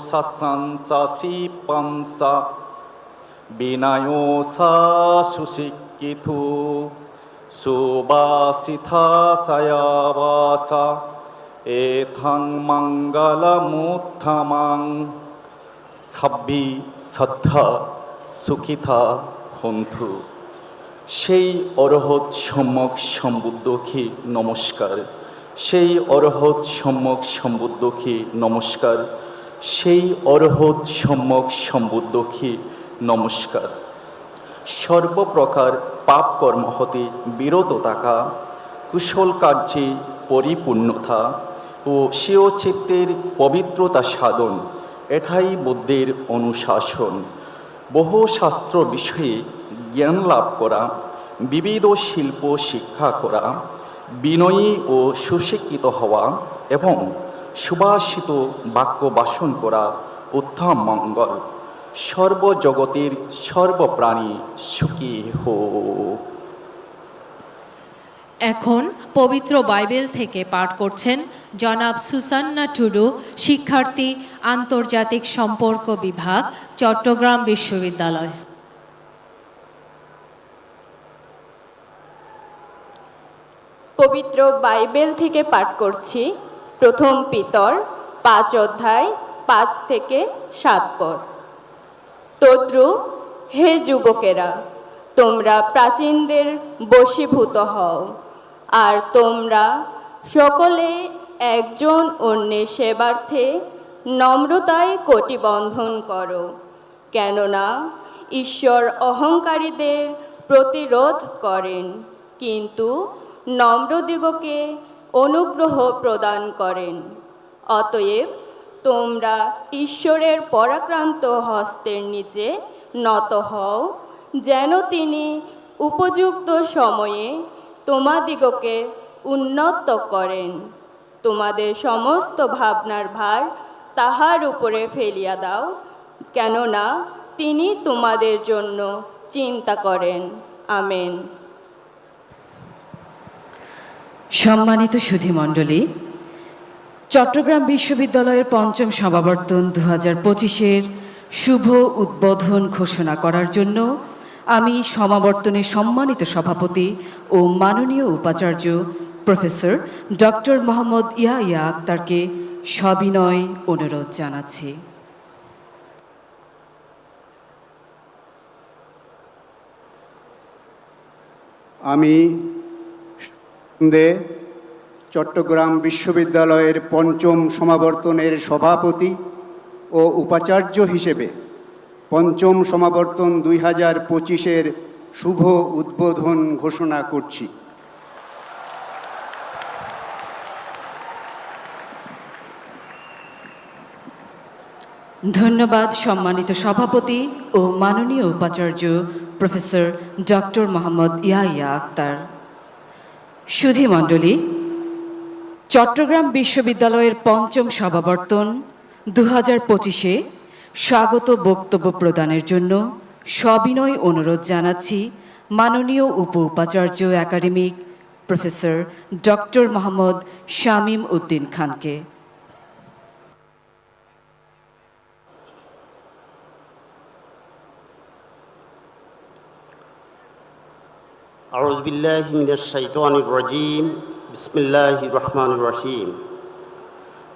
সাসাংসাসি পাংসা বিনায় সা সুশিক্ষিতু সুবাসিথা সায়াবাসা এথং মঙ্গলমুত্তমং সাব্বি শ্রদ্ধা সুখিতা হন্তু। সেই অরহৎ সম্যক সম্বুদ্ধকে নমস্কার, সেই অরহৎ সম্যক সম্বুদ্ধকে নমস্কার, সেই অরহৎ সম্যক সম্বুদ্ধকে নমস্কার। সর্বপ্রকার পাপ কর্ম হতে বিরত থাকা, কুশল কার্যে পরিপূর্ণতা ও স্বীয় চিত্তের পবিত্রতা সাধন, এটাই বুদ্ধের অনুশাসন। বহু শাস্ত্র বিষয়ে জ্ঞান লাভ করা, বিবিধ শিল্প শিক্ষা করা, বিনয়ী ও সুশিক্ষিত হওয়া এবং সুভাষিত বাক্য ভাষণ করা উত্তম মঙ্গল। সর্বজগতের সর্বপ্রাণী সুখী হোক। এখন পবিত্র বাইবেল থেকে পাঠ করছেন জনাব সুসান্না টুডু, শিক্ষার্থী, আন্তর্জাতিক সম্পর্ক বিভাগ, চট্টগ্রাম বিশ্ববিদ্যালয়। পবিত্র বাইবেল থেকে পাঠ করছি প্রথম পিতর 5 অধ্যায় 5 থেকে 7 পদ। তদ্রূপ হে যুবকেরা, তোমরা প্রাচীনদের বশীভূত হও, আর তোমরা সকলে একজন অন্যের সেবার্থে নম্রতায় কটিবন্ধন করো, কেননা ঈশ্বর অহংকারীদের প্রতিরোধ করেন, কিন্তু নম্রদিগকে অনুগ্রহ প্রদান করেন। অতএব তোমরা ঈশ্বরের পরাক্রান্ত হস্তের নিচে নত হও, যেন তিনি উপযুক্ত সময়ে তোমাদিগকে উন্নত করেন। তোমাদের সমস্ত ভাবনার ভার তাহার উপরে ফেলিয়া দাও, কেননা তিনি তোমাদের জন্য চিন্তা করেন। আমেন। সম্মানিত সুধীমণ্ডলী, চট্টগ্রাম বিশ্ববিদ্যালয়ের পঞ্চম সমাবর্তন 2025-এর শুভ উদ্বোধন ঘোষণা করার জন্য আমি সমাবর্তনের সম্মানিত সভাপতি ও মাননীয় উপাচার্য প্রফেসর ডক্টর মোহাম্মদ ইয়াহিয়া আক্তারকে সবিনয় অনুরোধ জানাচ্ছি। আমি চট্টগ্রাম বিশ্ববিদ্যালয়ের পঞ্চম সমাবর্তনের সভাপতি ও উপাচার্য হিসেবে পঞ্চম সমাবর্তন 2025-এর শুভ উদ্বোধন ঘোষণা করছি। ধন্যবাদ সম্মানিত সভাপতি ও মাননীয় উপাচার্য প্রফেসর ডক্টর মোহাম্মদ ইয়াহিয়া আক্তার। সুধীমণ্ডলী, চট্টগ্রাম বিশ্ববিদ্যালয়ের পঞ্চম সমাবর্তন 2025-এ স্বাগত বক্তব্য প্রদানের জন্য সবিনয় অনুরোধ জানাচ্ছি মাননীয় উপ উপাচার্য academic professor doctor Mohammad Shamim Uddin খানকে। আউযু বিল্লাহি মিনাশ শাইতানির রাজীম। বিসমিল্লাহির রহমানির রহিম।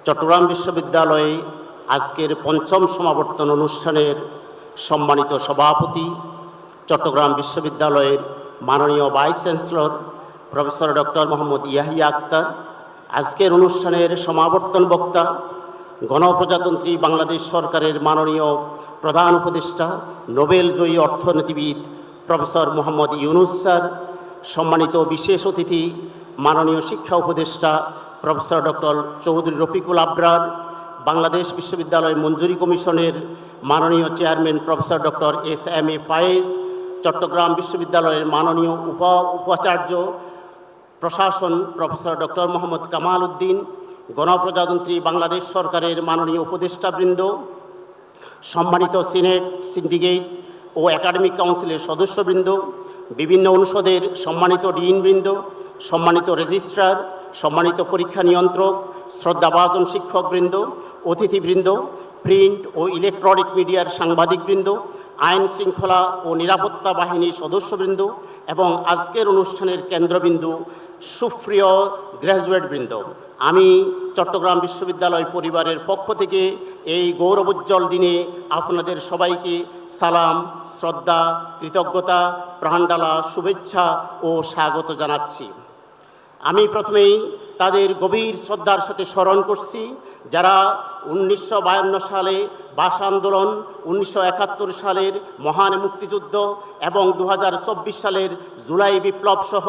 চট্টগ্রাম বিশ্ববিদ্যালয়ে আজকের পঞ্চম সমাবর্তন অনুষ্ঠানের সম্মানিত সভাপতি, চট্টগ্রাম বিশ্ববিদ্যালয়ের মাননীয় vice chancellor professor doctor Mohammad Yahya Akhtar, আজকের অনুষ্ঠানের সমাবর্তন বক্তা, গণপ্রজাতন্ত্রী বাংলাদেশ সরকারের মাননীয় প্রধান উপদেষ্টা, নোবেলজয়ী অর্থনীতিবিদ প্রফেসর মোহাম্মদ ইউনুস স্যার, সম্মানিত বিশেষ অতিথি মাননীয় শিক্ষা উপদেষ্টা প্রফেসর ডক্টর চৌধুরী রফিকুল আবরার, বাংলাদেশ বিশ্ববিদ্যালয় মঞ্জুরি কমিশনের মাননীয় চেয়ারম্যান প্রফেসর ডক্টর এস.এম.এ. ফায়েজ, চট্টগ্রাম বিশ্ববিদ্যালয়ের মাননীয় উপাচার্য প্রশাসন প্রফেসর ডক্টর মোহাম্মদ কামাল উদ্দিন, গণপ্রজাতন্ত্রী বাংলাদেশ সরকারের মাননীয় উপদেষ্টাবৃন্দ, সম্মানিত সিনেট, সিন্ডিকেট ও একাডেমিক কাউন্সিলের সদস্যবৃন্দ, বিভিন্ন অনুষদের সম্মানিত ডিনবৃন্দ, সম্মানিত রেজিস্ট্রার, সম্মানিত পরীক্ষা নিয়ন্ত্রক, শ্রদ্ধাভাজন শিক্ষকবৃন্দ, অতিথিবৃন্দ, প্রিন্ট ও ইলেকট্রনিক মিডিয়ার সাংবাদিকবৃন্দ, আইন শৃঙ্খলা ও নিরাপত্তা বাহিনীর সদস্যবৃন্দ এবং আজকের অনুষ্ঠানের কেন্দ্রবিন্দু সুপ্রিয় গ্র্যাজুয়েটবৃন্দ, আমি চট্টগ্রাম বিশ্ববিদ্যালয় পরিবারের পক্ষ থেকে এই গৌরবোজ্জ্বল দিনে আপনাদের সবাইকে সালাম, শ্রদ্ধা, কৃতজ্ঞতা, প্রাণডালা শুভেচ্ছা ও স্বাগত জানাচ্ছি। আমি প্রথমেই তাদের গভীর শ্রদ্ধার সাথে স্মরণ করছি যারা 1952 সালে ভাষা আন্দোলন, 1971 সালের মহান মুক্তিযুদ্ধ এবং 2024 সালের জুলাই বিপ্লব সহ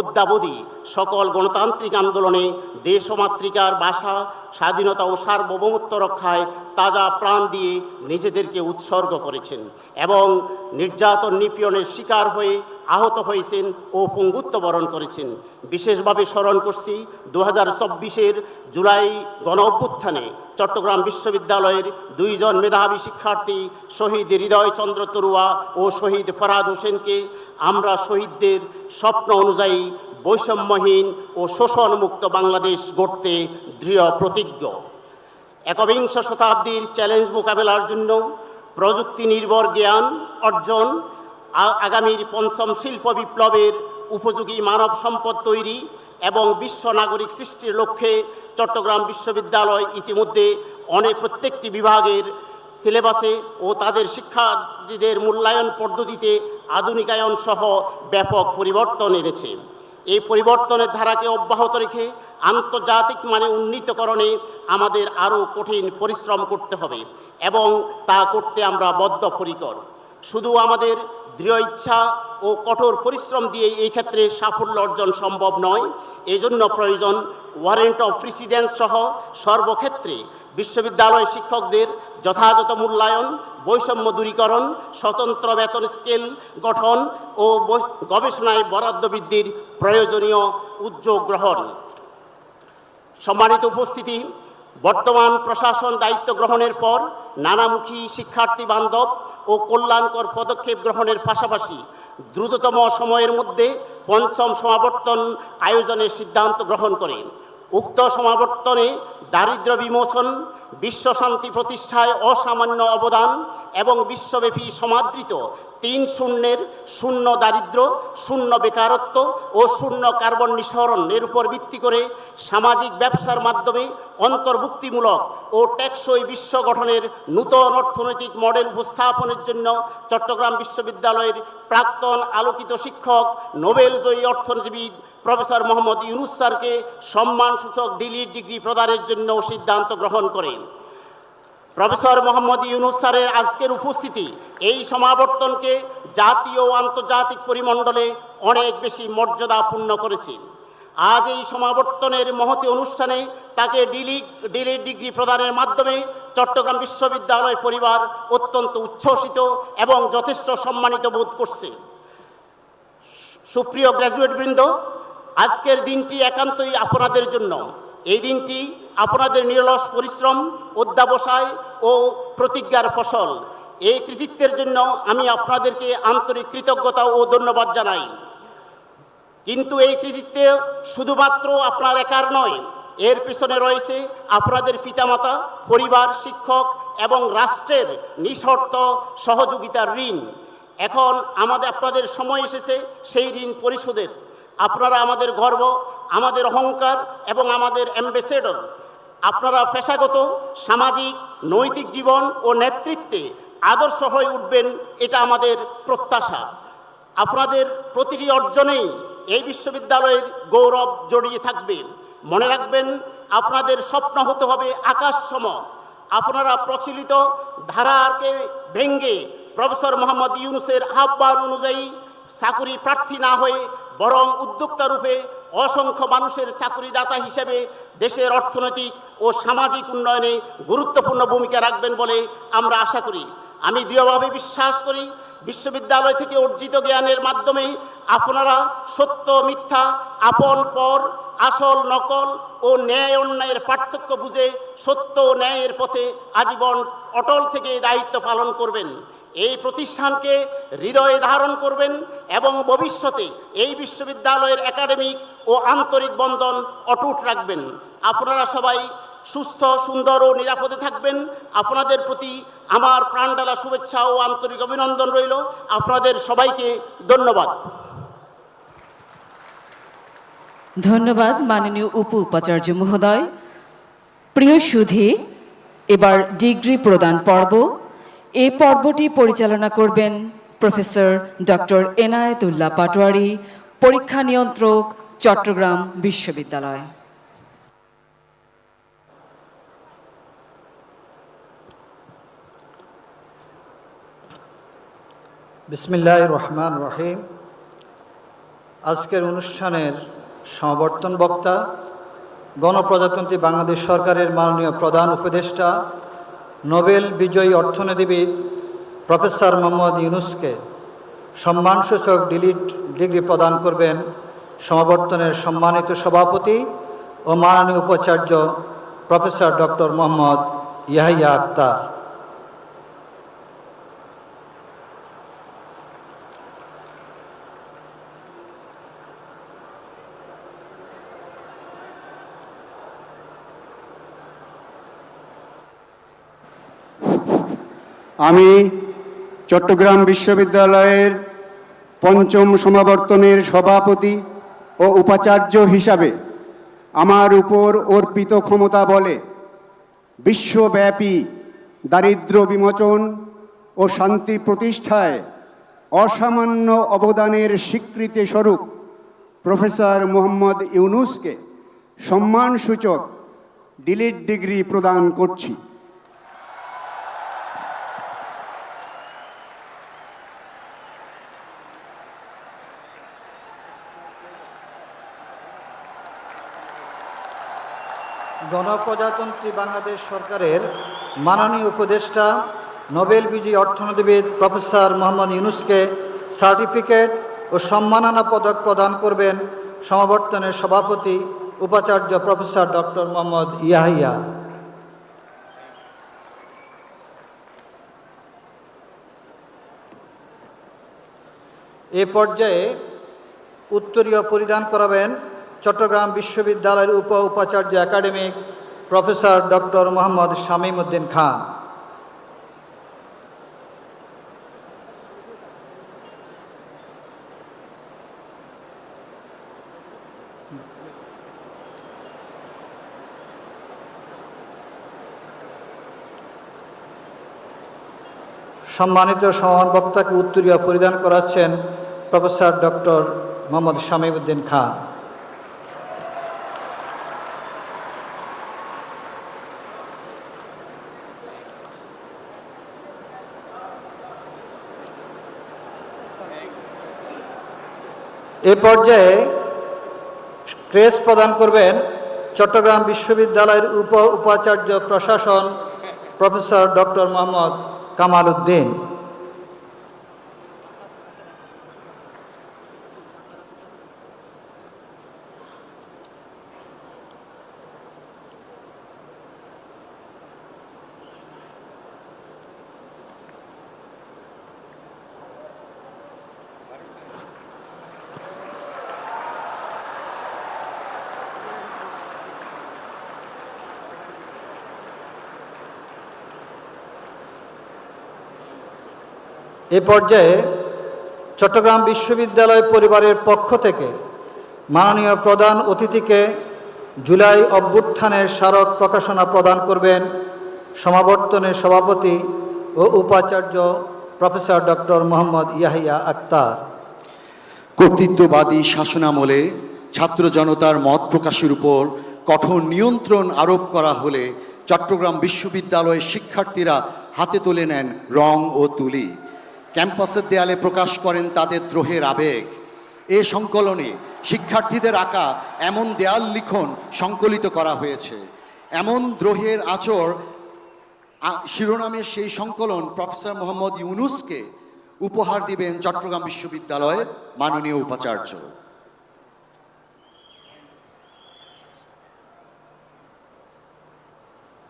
অদ্যাবধি সকল গণতান্ত্রিক আন্দোলনে দেশ ও মাতৃকার ভাষা, স্বাধীনতা ও সার্বভৌমত্ব রক্ষায় তাজা প্রাণ দিয়ে নিজেদেরকে উৎসর্গ করেছেন এবং নির্যাতন নিপীড়নের শিকার হয়ে আহত হয়েছেন ও পঙ্গুত্ব বরণ করেছেন। বিশেষভাবে স্মরণ করছি 2024 জুলাই গণ অভ্যুত্থানে চট্টগ্রাম বিশ্ববিদ্যালয়ের 2 জন মেধাবী শিক্ষার্থী শহীদ হৃদয়চন্দ্র তরুয়া ও শহীদ ফরহাদ হোসেনকে আমরা শহীদদের স্বপ্ন অনুযায়ী বৈষম্যহীন ও শোষণমুক্ত বাংলাদেশ গড়তে দৃঢ় প্রতিজ্ঞ। একবিংশ শতাব্দীর চ্যালেঞ্জ মোকাবেলার জন্য প্রযুক্তি নির্ভর জ্ঞান অর্জন, আগামীর 5ম শিল্প বিপ্লবের উপযোগী মানব সম্পদ তৈরি এবং বিশ্ব নাগরিক সৃষ্টির লক্ষ্যে চট্টগ্রাম বিশ্ববিদ্যালয় ইতিমধ্যে প্রত্যেকটি বিভাগের সিলেবাসে ও তাদের শিক্ষার্থীদের মূল্যায়ন পদ্ধতিতে আধুনিকায়ন সহ ব্যাপক পরিবর্তন এনেছে। এই পরিবর্তনের ধারাকে অব্যাহত রেখে আন্তর্জাতিক মানে উন্নীতকরণে আমাদের আরও কঠিন পরিশ্রম করতে হবে এবং তা করতে আমরা বদ্ধপরিকর। শুধু আমাদের দৃঢ় ইচ্ছা ও কঠোর পরিশ্রম দিয়ে এই ক্ষেত্রে সাফল্য অর্জন সম্ভব নয়, এজন্য প্রয়োজন ওয়ারেন্ট অফ প্রেসিডেন্স সহ সর্বক্ষেত্রে বিশ্ববিদ্যালয় শিক্ষকদের যথাযথ মূল্যায়ন, বৈষম্য দূরীকরণ, স্বতন্ত্র বেতন স্কেল গঠন ও গবেষণায় বরাদ্দ বৃদ্ধির প্রয়োজনীয় উদ্যোগ গ্রহণ। সম্মানিত উপস্থিতি, বর্তমান প্রশাসন দায়িত্ব গ্রহণের পর নানামুখী শিক্ষার্থী বান্ধব ও কল্যাণকর পদক্ষেপ গ্রহণের পাশাপাশি দ্রুততম সময়ের মধ্যে 5ম সমাবর্তন আয়োজনের সিদ্ধান্ত গ্রহণ করে। উক্ত সমাবর্তনে দারিদ্র্য বিমোচন, বিশ্বশান্তি প্রতিষ্ঠায় অসামান্য অবদান এবং বিশ্বব্যাপী সমাদৃত 3 শূন্যের শূন্য দারিদ্র্য, শূন্য বেকারত্ব ও শূন্য কার্বন নিঃসরণের উপর ভিত্তি করে সামাজিক ব্যবসার মাধ্যমে অন্তর্ভুক্তিমূলক ও টেকসই বিশ্ব গঠনের নূতন অর্থনৈতিক মডেল উপস্থাপনের জন্য চট্টগ্রাম বিশ্ববিদ্যালয়ের প্রাক্তন আলোকিত শিক্ষক, নোবেলজয়ী অর্থনীতিবিদ প্রফেসর মোহাম্মদ ইউনুস স্যারকে সম্মানসূচক ডিলিট ডিগ্রি প্রদানের জন্য সিদ্ধান্ত গ্রহণ করে। প্রফেসর মোহাম্মদ ইউনুস স্যারের আজকের উপস্থিতি এই সমাবর্তনকে জাতীয় ও আন্তর্জাতিক পরিমণ্ডলে অনেক বেশি মর্যাদাপূর্ণ করেছে। আজ এই সমাবর্তনের মহতী অনুষ্ঠানে তাকে ডিলিট ডিগ্রি প্রদানের মাধ্যমে চট্টগ্রাম বিশ্ববিদ্যালয় পরিবার অত্যন্ত উচ্ছ্বসিত এবং যথেষ্ট সম্মানিত বোধ করছে। সুপ্রিয় গ্র্যাজুয়েটবৃন্দ, আজকের দিনটি একান্তই আপনাদের জন্য। এই দিনটি আপনাদের নিরলস পরিশ্রম, অধ্যবসায় ও প্রতিজ্ঞার ফসল। এই কৃতিত্বের জন্য আমি আপনাদেরকে আন্তরিক কৃতজ্ঞতা ও ধন্যবাদ জানাই। কিন্তু এই কৃতিত্বে শুধুমাত্র আপনার একার নয়, এর পেছনে রয়েছে আপনাদের পিতামাতা, পরিবার, শিক্ষক এবং রাষ্ট্রের নিঃশর্ত সহযোগিতার ঋণ। এখন আপনাদের সময় এসেছে সেই ঋণ পরিশোধের। আপনারা আমাদের গর্ব, আমাদের অহংকার এবং আমাদের অ্যাম্বাসেডর। আপনারা পেশাগত, সামাজিক, নৈতিক জীবন ও নেতৃত্বে আদর্শ হয়ে উঠবেন, এটা আমাদের প্রত্যাশা। আপনাদের প্রতিটি অর্জনেই এই বিশ্ববিদ্যালয়ের গৌরব জড়িয়ে থাকবে। মনে রাখবেন, আপনাদের স্বপ্ন হতে হবে আকাশ সম। আপনারা প্রচলিত ধারাকে ভেঙে প্রফেসর মোহাম্মদ ইউনুসের আহ্বান অনুযায়ী চাকুরি প্রার্থী না হয়ে বরং উদ্যোক্তা রূপে অসংখ্য মানুষের চাকুরিদাতা হিসেবে দেশের অর্থনৈতিক ও সামাজিক উন্নয়নে গুরুত্বপূর্ণ ভূমিকা রাখবেন বলে আমরা আশা করি। আমি দৃঢ়ভাবে বিশ্বাস করি, বিশ্ববিদ্যালয় থেকে অর্জিত জ্ঞানের মাধ্যমে আপনারা সত্য মিথ্যা, আপন পর, আসল নকল ও ন্যায় অন্যায়ের পার্থক্য বুঝে সত্য ও ন্যায়ের পথে আজীবন অটল থেকে দায়িত্ব পালন করবেন। এই প্রতিষ্ঠানকে হৃদয়ে ধারণ করবেন এবং ভবিষ্যতে এই বিশ্ববিদ্যালয়ের একাডেমিক ও আন্তরিক বন্ধন অটুট রাখবেন। আপনারা সবাই সুস্থ, সুন্দর ও নিরাপদে থাকবেন। আপনাদের প্রতি আমার প্রাণঢালা শুভেচ্ছা ও আন্তরিক অভিনন্দন রইল। আপনাদের সবাইকে ধন্যবাদ। ধন্যবাদ মাননীয় উপ উপাচার্য মহোদয়। প্রিয় সুধী, এবার ডিগ্রি প্রদান পর্ব। এই পর্বটি পরিচালনা করবেন প্রফেসর ডক্টর এনায়েতুল্লাহ পাটোয়ারি, পরীক্ষা নিয়ন্ত্রক, চট্টগ্রাম বিশ্ববিদ্যালয়। বিসমিল্লাহির রহমানির রহিম। আজকের অনুষ্ঠানের সমাবর্তন বক্তা গণপ্রজাতন্ত্রী বাংলাদেশ সরকারের মাননীয় প্রধান উপদেষ্টা, নোবেল বিজয়ী অর্থনীতিবিদ প্রফেসর মোহাম্মদ ইউনুসকে সম্মানসূচক ডিগ্রি প্রদান করবেন সমাবর্তনের সম্মানিত সভাপতি ও মাননীয় উপাচার্য প্রফেসর ডক্টর মোহাম্মদ ইয়াহিয়া আক্তার। আমি চট্টগ্রাম বিশ্ববিদ্যালয়ের পঞ্চম সমাবর্তনের সভাপতি ও উপাচার্য হিসাবে আমার উপর অর্পিত ক্ষমতা বলে বিশ্বব্যাপী দারিদ্র্য বিমোচন ও শান্তি প্রতিষ্ঠায় অসামান্য অবদানের স্বীকৃতি স্বরূপ প্রফেসর মোহাম্মদ ইউনুসকে সম্মানসূচক ডিগ্রি প্রদান করছি। গণপ্রজাতন্ত্রী বাংলাদেশ সরকারের মাননীয় উপদেষ্টা নোবেল বিজয়ী অর্থনীতিবিদ প্রফেসর মোহাম্মদ ইউনুসকে সার্টিফিকেট ও সম্মাননা পদক প্রদান করবেন সমাবর্তনের সভাপতি উপাচার্য প্রফেসর ডক্টর মোহাম্মদ ইয়াহিয়া। এ পর্যায়ে উত্তরীয় পরিধান করাবেন চট্টগ্রাম বিশ্ববিদ্যালয়ের উপাচার্য academic professor doctor Mohammad Shamim Uddin Khan. সম্মানিত সমান বক্তাকে উত্তরীয় পরিধান করাচ্ছেন প্রফেসর ডক্টর মোহাম্মদ শামীম উদ্দিন খান। এ পর্যায়ে ক্রেস্ট প্রদান করবেন চট্টগ্রাম বিশ্ববিদ্যালয়ের উপাচার্য প্রশাসন প্রফেসর ডক্টর মোহাম্মদ কামাল উদ্দিন। এ পর্যায়ে চট্টগ্রাম বিশ্ববিদ্যালয় পরিবারের পক্ষ থেকে মাননীয় প্রধান অতিথিকে জুলাই অভ্যুত্থানের স্মারক প্রকাশনা প্রদান করবেন সমাবর্তনের সভাপতি ও উপাচার্য প্রফেসর ডক্টর মোহাম্মদ ইয়াহিয়া আক্তার। কর্তৃত্ববাদী শাসনামলে ছাত্র জনতার মত প্রকাশের উপর কঠোর নিয়ন্ত্রণ আরোপ করা হলে চট্টগ্রাম বিশ্ববিদ্যালয়ের শিক্ষার্থীরা হাতে তুলে নেন রং ও তুলি, ক্যাম্পাসের দেয়ালে প্রকাশ করেন তাদের দ্রোহের আবেগ। এ সংকলনে শিক্ষার্থীদের আঁকা এমন দেয়াল লিখন সংকলিত করা হয়েছে। এমন দ্রোহের আচর শিরোনামের সেই সংকলন প্রফেসর মোহাম্মদ ইউনুসকে উপহার দিবেন চট্টগ্রাম বিশ্ববিদ্যালয়ের মাননীয় উপাচার্য।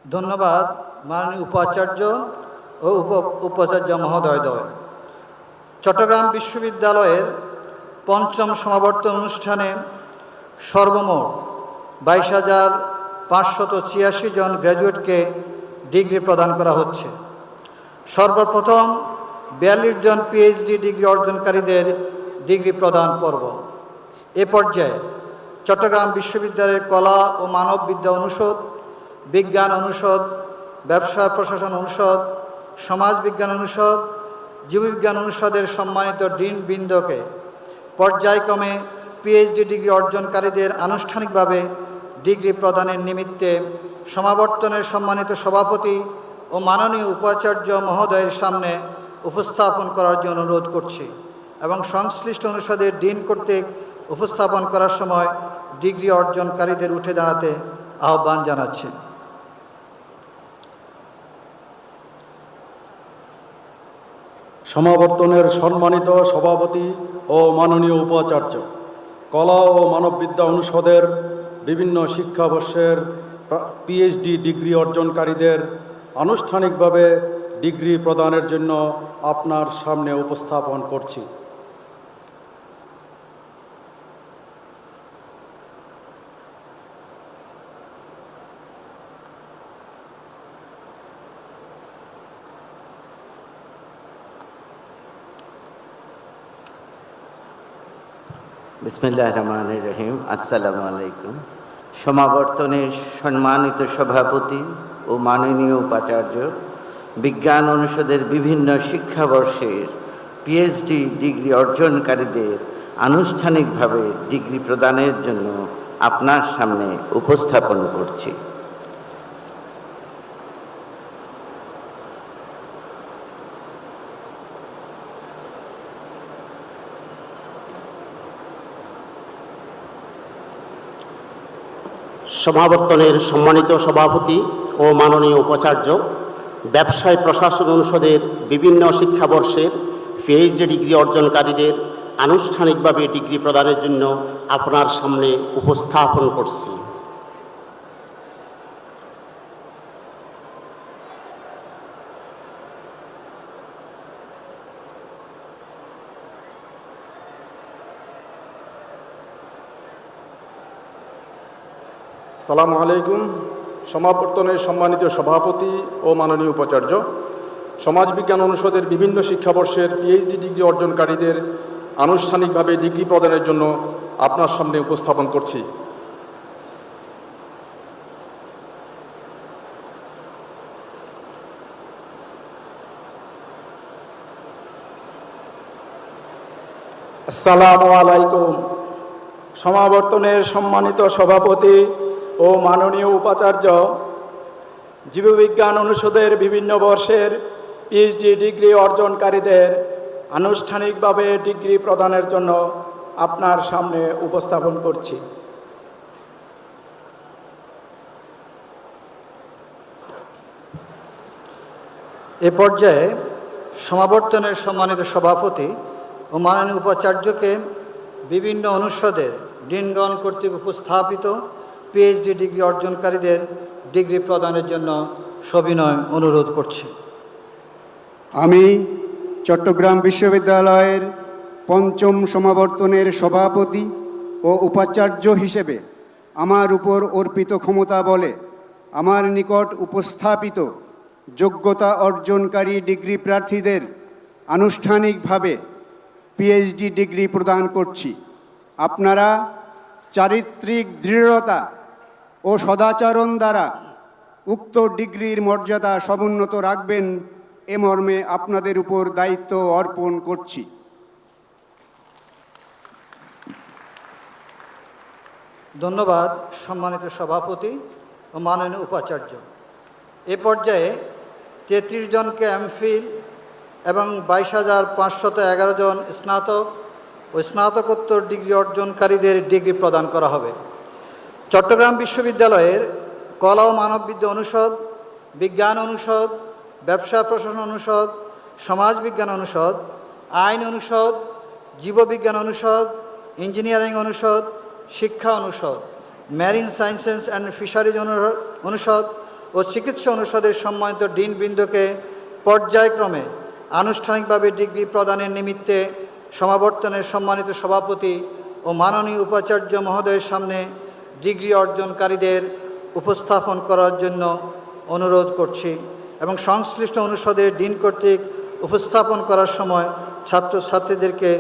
ধন্যবাদ মাননীয় উপাচার্য ও উপাচার্য মহোদয়দ্বয়। চট্টগ্রাম বিশ্ববিদ্যালয়ের পঞ্চম সমাবর্তন অনুষ্ঠানে সর্বমোট 586 জন গ্র্যাজুয়েটকে ডিগ্রি প্রদান করা হচ্ছে। সর্বপ্রথম 42 জন পিএইচডি ডিগ্রি অর্জনকারীদের ডিগ্রি প্রদান পর্ব। এ পর্যায়ে চট্টগ্রাম বিশ্ববিদ্যালয়ের কলা ও মানববিদ্যা অনুষদ, বিজ্ঞান অনুষদ, ব্যবসা প্রশাসন অনুষদ, সমাজ বিজ্ঞান অনুষদ, জীববিজ্ঞান অনুষদের সম্মানিত ডিনবৃন্দকে পর্যায়ক্রমে পিএইচডি ডিগ্রি অর্জনকারীদের আনুষ্ঠানিকভাবে ডিগ্রি প্রদানের নিমিত্তে সমাবর্তনের সম্মানিত সভাপতি ও মাননীয় উপাচার্য মহোদয়ের সামনে উপস্থাপন করার জন্য অনুরোধ করছি এবং সংশ্লিষ্ট অনুষদের ডিন কর্তৃক উপস্থাপন করার সময় ডিগ্রি অর্জনকারীদের উঠে দাঁড়াতে আহ্বান জানাচ্ছি। সমাবর্তনের সম্মানিত সভাপতি ও মাননীয় উপাচার্য, কলা ও মানববিদ্যা অনুষদের বিভিন্ন শিক্ষাবর্ষের পিএইচডি ডিগ্রি অর্জনকারীদের আনুষ্ঠানিকভাবে ডিগ্রি প্রদানের জন্য আপনার সামনে উপস্থাপন করছি। বিসমিল্লাহির রহমানির রহিম। আসসালামু আলাইকুম। সমাবর্তনের সম্মানিত সভাপতি ও মাননীয় উপাচার্য, বিজ্ঞান অনুষদের বিভিন্ন শিক্ষাবর্ষের পিএইচডি ডিগ্রি অর্জনকারীদের আনুষ্ঠানিকভাবে ডিগ্রি প্রদানের জন্য আপনার সামনে উপস্থাপন করছি। সমাবর্তনের সম্মানিত সভাপতি ও মাননীয় উপাচার্য, ব্যবসায় প্রশাসন অনুষদের বিভিন্ন শিক্ষাবর্ষের পিএইচডি ডিগ্রি অর্জনকারীদের আনুষ্ঠানিকভাবে ডিগ্রি প্রদানের জন্য আপনার সামনে উপস্থাপন করছি। সালামু আলাইকুম। সমাবর্তনের সম্মানিত সভাপতি ও মাননীয় উপাচার্য, সমাজবিজ্ঞান অনুষদের বিভিন্ন শিক্ষাবর্ষের পিএইচডি ডিগ্রি অর্জনকারীদের আনুষ্ঠানিকভাবে ডিগ্রি প্রদানের জন্য আপনার সামনে উপস্থাপন করছি। আসসালামু আলাইকুম। সমাবর্তনের সম্মানিত সভাপতি ও মাননীয় উপাচার্য, জীববিজ্ঞান অনুষদের বিভিন্ন বর্ষের পিএইচডি ডিগ্রি অর্জনকারীদের আনুষ্ঠানিকভাবে ডিগ্রি প্রদানের জন্য আপনার সামনে উপস্থাপন করছি। এ পর্যায়ে সমাবর্তনের সম্মানিত সভাপতি ও মাননীয় উপাচার্যকে বিভিন্ন অনুষদের ডিনগণ কর্তৃক উপস্থাপিত পিএইচডি ডিগ্রি অর্জনকারীদের ডিগ্রি প্রদানের জন্য সবিনয় অনুরোধ করছি। আমি চট্টগ্রাম বিশ্ববিদ্যালয়ের পঞ্চম সমাবর্তনের সভাপতি ও উপাচার্য হিসেবে আমার উপর অর্পিত ক্ষমতা বলে আমার নিকট উপস্থাপিত যোগ্যতা অর্জনকারী ডিগ্রি প্রার্থীদের আনুষ্ঠানিকভাবে পিএইচডি ডিগ্রি প্রদান করছি। আপনারা চারিত্রিক দৃঢ়তা ও সদাচরণ দ্বারা উক্ত ডিগ্রির মর্যাদা সমুন্নত রাখবেন এ মর্মে আপনাদের উপর দায়িত্ব অর্পণ করছি। ধন্যবাদ সম্মানিত সভাপতি ও মাননীয় উপাচার্য। এ পর্যায়ে 33 জনকে এমফিল এবং 22,511 জন স্নাতক ও স্নাতকোত্তর ডিগ্রি অর্জনকারীদের ডিগ্রি প্রদান করা হবে। চট্টগ্রাম বিশ্ববিদ্যালয়ের কলা ও মানববিদ্যা অনুষদ, বিজ্ঞান অনুষদ, ব্যবসা প্রশাসন অনুষদ, সমাজ বিজ্ঞান অনুষদ, আইন অনুষদ, জীববিজ্ঞান অনুষদ, ইঞ্জিনিয়ারিং অনুষদ, শিক্ষা অনুষদ, মেরিন সায়েন্সেস অ্যান্ড ফিশারিজ অনুষদ ও চিকিৎসা অনুষদের সম্মানিত ডিনবৃন্দকে পর্যায়ক্রমে আনুষ্ঠানিকভাবে ডিগ্রি প্রদানের নিমিত্তে সমাবর্তনের সম্মানিত সভাপতি ও মাননীয় উপাচার্য মহোদয়ের সামনে ডিগ্রি অর্জনকারীদের উপস্থাপন করার জন্য অনুরোধ করছি এবং সংশ্লিষ্ট অনুষদের ডিন কর্তৃক উপস্থাপন করার সময় ছাত্রছাত্রীদেরকে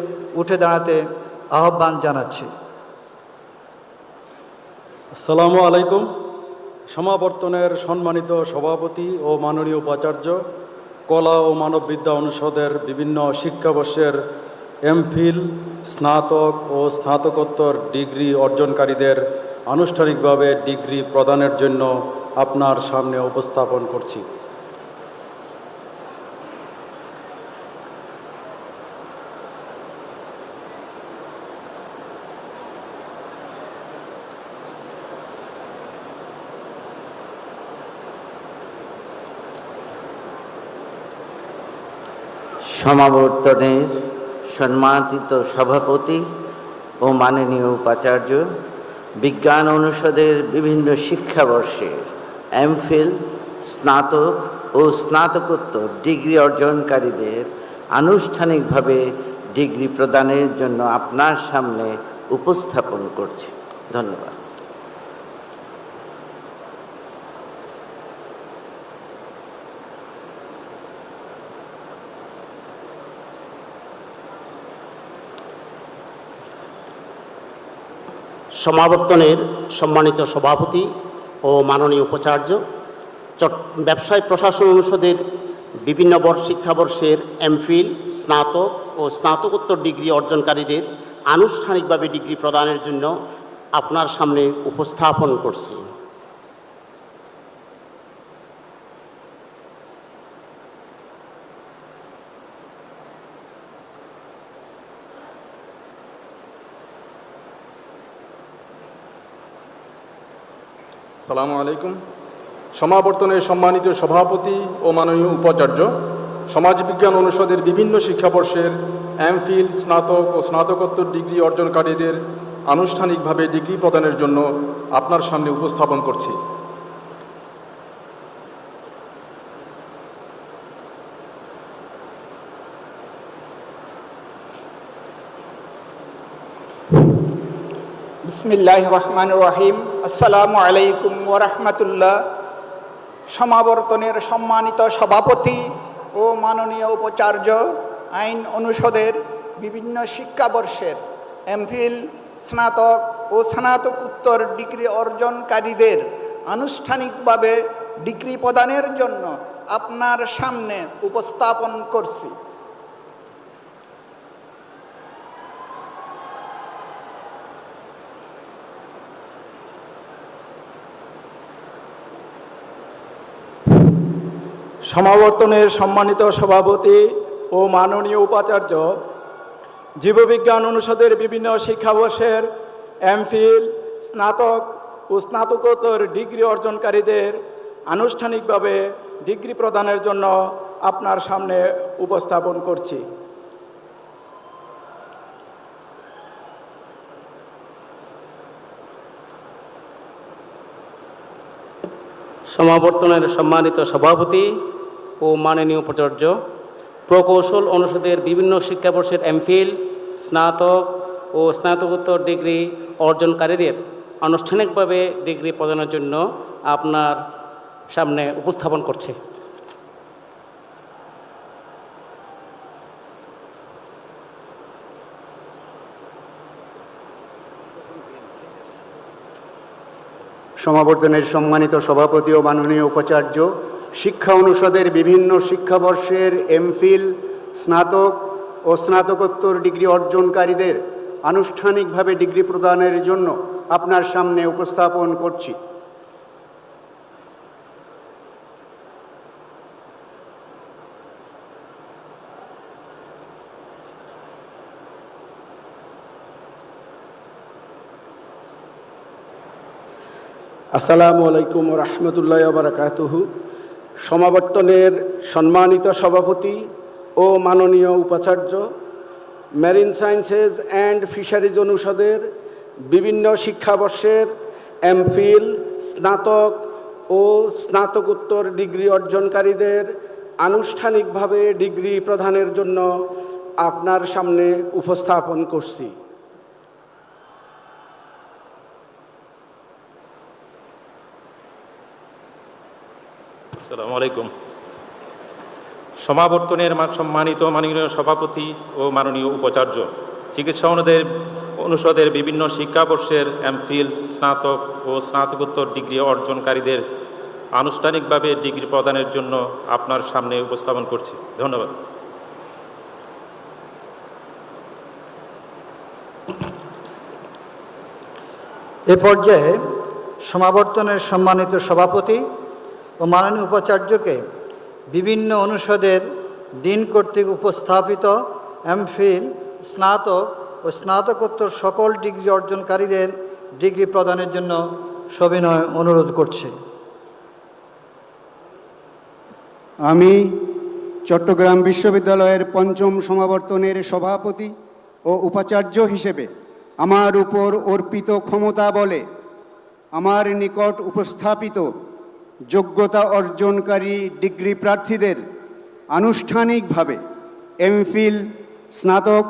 উঠে দাঁড়াতে আহ্বান জানাচ্ছি। আসসালামু আলাইকুম। সমাবর্তনের সম্মানিত সভাপতি ও মাননীয় উপাচার্য, কলা ও মানববিদ্যা অনুষদের বিভিন্ন শিক্ষাবর্ষের এমফিল, স্নাতক ও স্নাতকোত্তর ডিগ্রি অর্জনকারীদের আনুষ্ঠানিকভাবে ডিগ্রি প্রদানের জন্য আপনার সামনে উপস্থাপন করছি। সমাবর্তনের সম্মানিত সভাপতি ও মাননীয় উপাচার্য, বিজ্ঞান অনুষদের বিভিন্ন শিক্ষাবর্ষের এমফিল, স্নাতক ও স্নাতকোত্তর ডিগ্রি অর্জনকারীদের আনুষ্ঠানিকভাবে ডিগ্রি প্রদানের জন্য আপনার সামনে উপস্থাপন করছি। ধন্যবাদ। সমাবর্তনের সম্মানিত সভাপতি ও মাননীয় উপাচার্য, ব্যবসায় প্রশাসন অনুষদের বিভিন্ন শিক্ষাবর্ষের এমফিল, স্নাতক ও স্নাতকোত্তর ডিগ্রি অর্জনকারীদের আনুষ্ঠানিকভাবে ডিগ্রি প্রদানের জন্য আপনার সামনে উপস্থাপন করছি। আসসালামু আলাইকুম। সমাবর্তনের সম্মানিত সভাপতি ও মাননীয় উপাচার্য, সমাজবিজ্ঞান অনুষদের বিভিন্ন শিক্ষাবর্ষের এমফিল, স্নাতক ও স্নাতকোত্তর ডিগ্রি অর্জনকারীদের আনুষ্ঠানিকভাবে ডিগ্রি প্রদানের জন্য আপনার সামনে উপস্থাপন করছি। বিসমিল্লাহির রহমানির রহিম। আসসালামু আলাইকুম ওয়া রাহমাতুল্লাহ। সমাবর্তনের সম্মানিত সভাপতি ও মাননীয় উপাচার্য, আইন অনুষদের বিভিন্ন শিক্ষাবর্ষের এমফিল, স্নাতক ও স্নাতকোত্তর ডিগ্রি অর্জনকারীদের আনুষ্ঠানিকভাবে ডিগ্রি প্রদানের জন্য আপনার সামনে উপস্থাপন করছি। সমাবর্তনের সম্মানিত সভাপতি ও মাননীয় উপাচার্য, জীববিজ্ঞান অনুষদের বিভিন্ন শিক্ষাবর্ষের এমফিল, স্নাতক ও স্নাতকোত্তর ডিগ্রি অর্জনকারীদের আনুষ্ঠানিকভাবে ডিগ্রি প্রদানের জন্য আপনার সামনে উপস্থাপন করছি। সমাবর্তনের সম্মানিত সভাপতি ও মাননীয় উপাচার্য, প্রকৌশল অনুষদের বিভিন্ন শিক্ষাবর্ষের এমফিল, স্নাতক ও স্নাতকোত্তর ডিগ্রি অর্জনকারীদের আনুষ্ঠানিকভাবে ডিগ্রি প্রদানের জন্য আপনার সামনে উপস্থাপন করছে। সমাবর্তনের সম্মানিত সভাপতি ও মাননীয় উপাচার্য, শিক্ষা অনুষদের বিভিন্ন শিক্ষাবর্ষের এমফিল, স্নাতক ও স্নাতকোত্তর ডিগ্রি অর্জনকারীদের আনুষ্ঠানিকভাবে ডিগ্রি প্রদানের জন্য আপনার সামনে উপস্থাপন করছি। আসসালামু আলাইকুম ওয়া রাহমাতুল্লাহি ওয়া বারাকাতুহু। সমাবর্তনের সম্মানিত সভাপতি ও মাননীয় উপাচার্য, মেরিন সায়েন্সেস অ্যান্ড ফিশারিজ অনুষদের বিভিন্ন শিক্ষাবর্ষের এমফিল, স্নাতক ও স্নাতকোত্তর ডিগ্রি অর্জনকারীদের আনুষ্ঠানিকভাবে ডিগ্রি প্রদানের জন্য আপনার সামনে উপস্থাপন করছি। আসসালামু আলাইকুম। সমাবর্তনের সম্মানিত মাননীয় সভাপতি ও মাননীয় উপাচার্য, চিকিৎসা অনুষদের বিভিন্ন শিক্ষাবর্ষের এমফিল, স্নাতক ও স্নাতকোত্তর ডিগ্রি অর্জনকারীদের আনুষ্ঠানিকভাবে ডিগ্রি প্রদানের জন্য আপনার সামনে উপস্থাপন করছি। ধন্যবাদ। এ পর্যায়ে সমাবর্তনের সম্মানিত সভাপতি ও মাননীয় উপাচার্যকে বিভিন্ন অনুষদের ডিন কর্তৃক উপস্থাপিত এমফিল, স্নাতক ও স্নাতকোত্তর সকল ডিগ্রি অর্জনকারীদের ডিগ্রি প্রদানের জন্য সবিনয় অনুরোধ করছি। আমি চট্টগ্রাম বিশ্ববিদ্যালয়ের পঞ্চম সমাবর্তনের সভাপতি ও উপাচার্য হিসেবে আমার উপর অর্পিত ক্ষমতা বলে আমার নিকট উপস্থাপিত যোগ্যতা অর্জনকারী ডিগ্রি প্রার্থীদের আনুষ্ঠানিকভাবে এমফিল, স্নাতক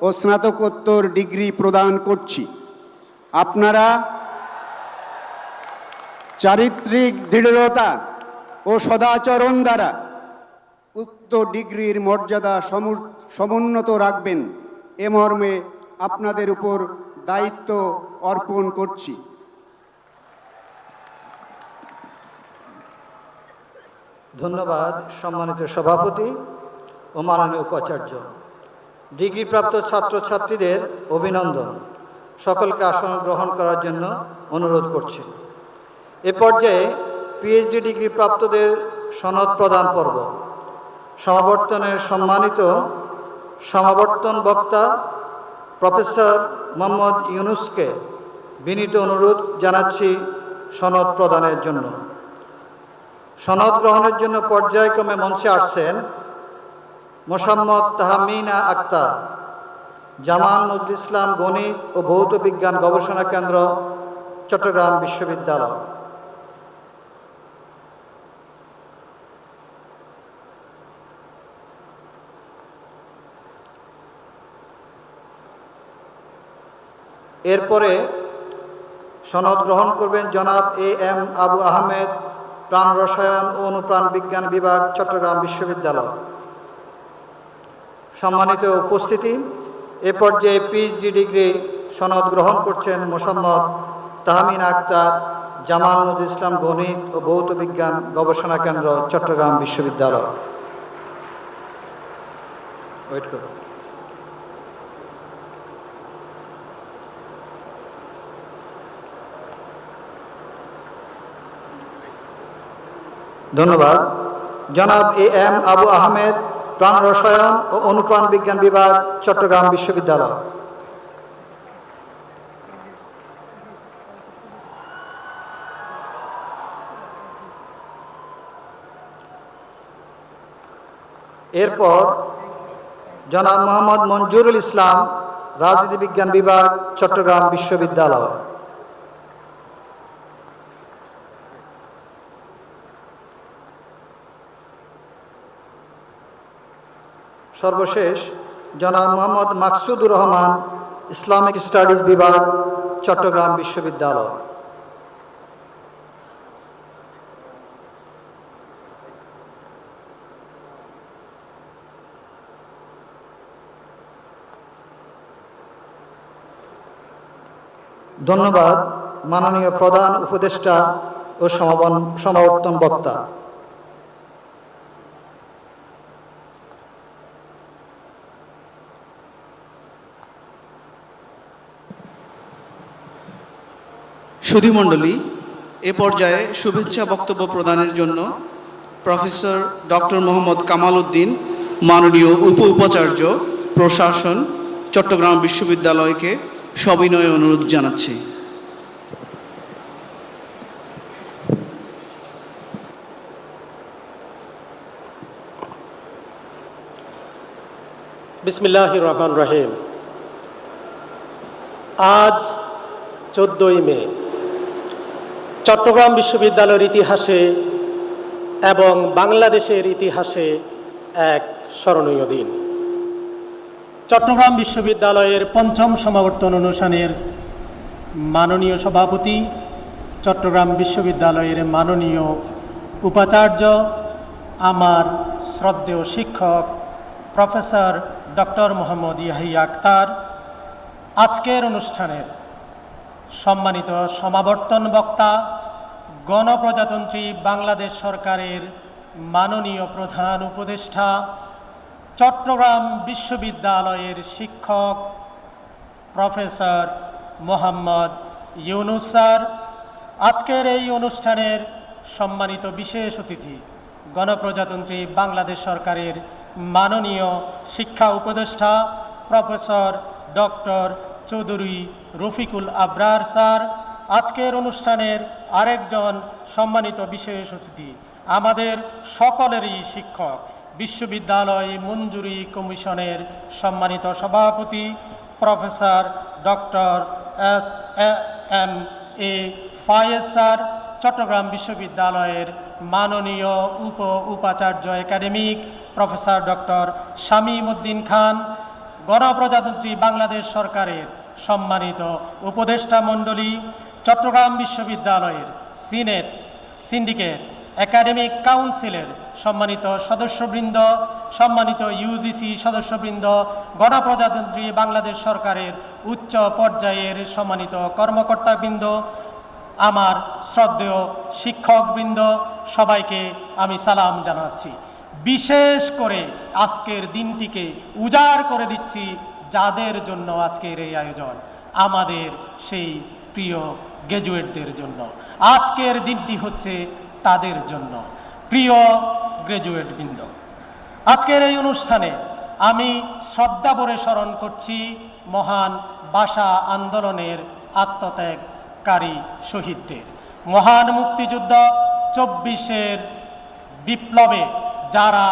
ও স্নাতকোত্তর ডিগ্রি প্রদান করছি। আপনারা চারিত্রিক দৃঢ়তা ও সদাচরণ দ্বারা উক্ত ডিগ্রির মর্যাদা সমুন্নত রাখবেন এ মর্মে আপনাদের উপর দায়িত্ব অর্পণ করছি। ধন্যবাদ সম্মানিত সভাপতি ও মাননীয় উপাচার্য। ডিগ্রিপ্রাপ্ত ছাত্রছাত্রীদের অভিনন্দন, সকলকে আসন গ্রহণ করার জন্য অনুরোধ করছি। এ পর্যায়ে পিএইচডি ডিগ্রি প্রাপ্তদের সনদ প্রদান পর্ব। সমাবর্তনের সম্মানিত সমাবর্তন বক্তা প্রফেসর মোহাম্মদ ইউনুসকে বিনীত অনুরোধ জানাচ্ছি সনদ প্রদানের জন্য। সনদ গ্রহণের জন্য পর্যায়ক্রমে মঞ্চে আসছেন মোসাম্মদ তাহমিনা আক্তার, জামাল নজরুল ইসলাম গণিত ও ভৌত বিজ্ঞান গবেষণা কেন্দ্র, চট্টগ্রাম বিশ্ববিদ্যালয়। এরপরে সনদ গ্রহণ করবেন জনাব এম আবু আহমেদ, প্রাণ রসায়ন ও অনুপ্রাণ বিজ্ঞান বিভাগ, চট্টগ্রাম বিশ্ববিদ্যালয়। সম্মানিত উপস্থিতি, এ পর্যায়ে পিএইচডি ডিগ্রি সনদ গ্রহণ করছেন মোসাম্মদ তাহমিনা আক্তার, জামাল নজরুল ইসলাম গণিত ও ভৌত বিজ্ঞান গবেষণা কেন্দ্র, চট্টগ্রাম বিশ্ববিদ্যালয়। ওয়েট করুন। ধন্যবাদ। জনাব এম আবু আহমেদ, প্রাণ রসায়ন ও অনুপ্রাণ বিজ্ঞান বিভাগ, চট্টগ্রাম বিশ্ববিদ্যালয়। এরপর জনাব মোহাম্মদ মঞ্জুরুল ইসলাম, রাজনীতি বিজ্ঞান বিভাগ, চট্টগ্রাম বিশ্ববিদ্যালয়। সর্বশেষ জনাব মোহাম্মদ মাকসুদুর রহমান, ইসলামিক স্টাডিজ বিভাগ, চট্টগ্রাম বিশ্ববিদ্যালয়। ধন্যবাদ মাননীয় প্রধান উপদেষ্টা ও সমাবর্তন বক্তা। সুধীমণ্ডলী, এ পর্যায়ে শুভেচ্ছা বক্তব্য প্রদানের জন্য প্রফেসর ডক্টর মোহাম্মদ কামাল উদ্দিন, মাননীয় উপাচার্য, প্রশাসন, চট্টগ্রাম বিশ্ববিদ্যালয়কে সবিনয়ে অনুরোধ জানাচ্ছি। বিসমিল্লাহির রহমানির রহিম। আজ 14ই মে চট্টগ্রাম বিশ্ববিদ্যালয়ের ইতিহাসে এবং বাংলাদেশের ইতিহাসে এক স্মরণীয় দিন। চট্টগ্রাম বিশ্ববিদ্যালয়ের পঞ্চম সমাবর্তন অনুষ্ঠানের মাননীয় সভাপতি, চট্টগ্রাম বিশ্ববিদ্যালয়ের মাননীয় উপাচার্য, আমার শ্রদ্ধেয় শিক্ষক প্রফেসর ডক্টর মোহাম্মদ ইয়াহিয়া আখতার, আজকের অনুষ্ঠানের সম্মানিত সমাবর্তন বক্তা, গণপ্রজাতন্ত্রী বাংলাদেশ সরকারের মাননীয় প্রধান উপদেষ্টা, চট্টগ্রাম বিশ্ববিদ্যালয়ের শিক্ষক প্রফেসর মোহাম্মদ ইউনুস স্যার, আজকের এই অনুষ্ঠানের সম্মানিত বিশেষ অতিথি, গণপ্রজাতন্ত্রী বাংলাদেশ সরকারের মাননীয় শিক্ষা উপদেষ্টা professor doctor Chowdhury Rafiqul Abrar sir, আজকের অনুষ্ঠানের আরেকজন সম্মানিত বিশেষ অতিথি, আমাদের সকলেরই শিক্ষক, বিশ্ববিদ্যালয় মঞ্জুরি কমিশনের সম্মানিত সভাপতি professor doctor M A Fayez sir, Chittagong বিশ্ববিদ্যালয়ের মাননীয় উপাচার্য academic professor doctor Shamim Uddin Khan, গণপ্রজাতন্ত্রী বাংলাদেশ সরকারের সম্মানিত উপদেষ্টা মণ্ডলী, চট্টগ্রাম বিশ্ববিদ্যালয়ের সিন্ডিকেট একাডেমিক কাউন্সিলের সম্মানিত সদস্যবৃন্দ, সম্মানিত ইউজিসি সদস্যবৃন্দ, গণপ্রজাতন্ত্রী বাংলাদেশ সরকারের উচ্চ পর্যায়ের সম্মানিত কর্মকর্তাবৃন্দ, আমার শ্রদ্ধেয় শিক্ষকবৃন্দ, সবাইকে আমি সালাম জানাচ্ছি। বিশেষ করে আজকের দিনটিকে উজাড় করে দিচ্ছি যাদের জন্য আজকের এই আয়োজন, আমাদের সেই প্রিয় গ্র্যাজুয়েটদের জন্য। আজকের দিনটি হচ্ছে তাদের জন্য। প্রিয় গ্র্যাজুয়েটবৃন্দ, আজকের এই অনুষ্ঠানে আমি শ্রদ্ধাভরে স্মরণ করছি মহান ভাষা আন্দোলনের আত্মত্যাগকারী শহীদদের, মহান মুক্তিযুদ্ধ 24-এর বিপ্লবে যারা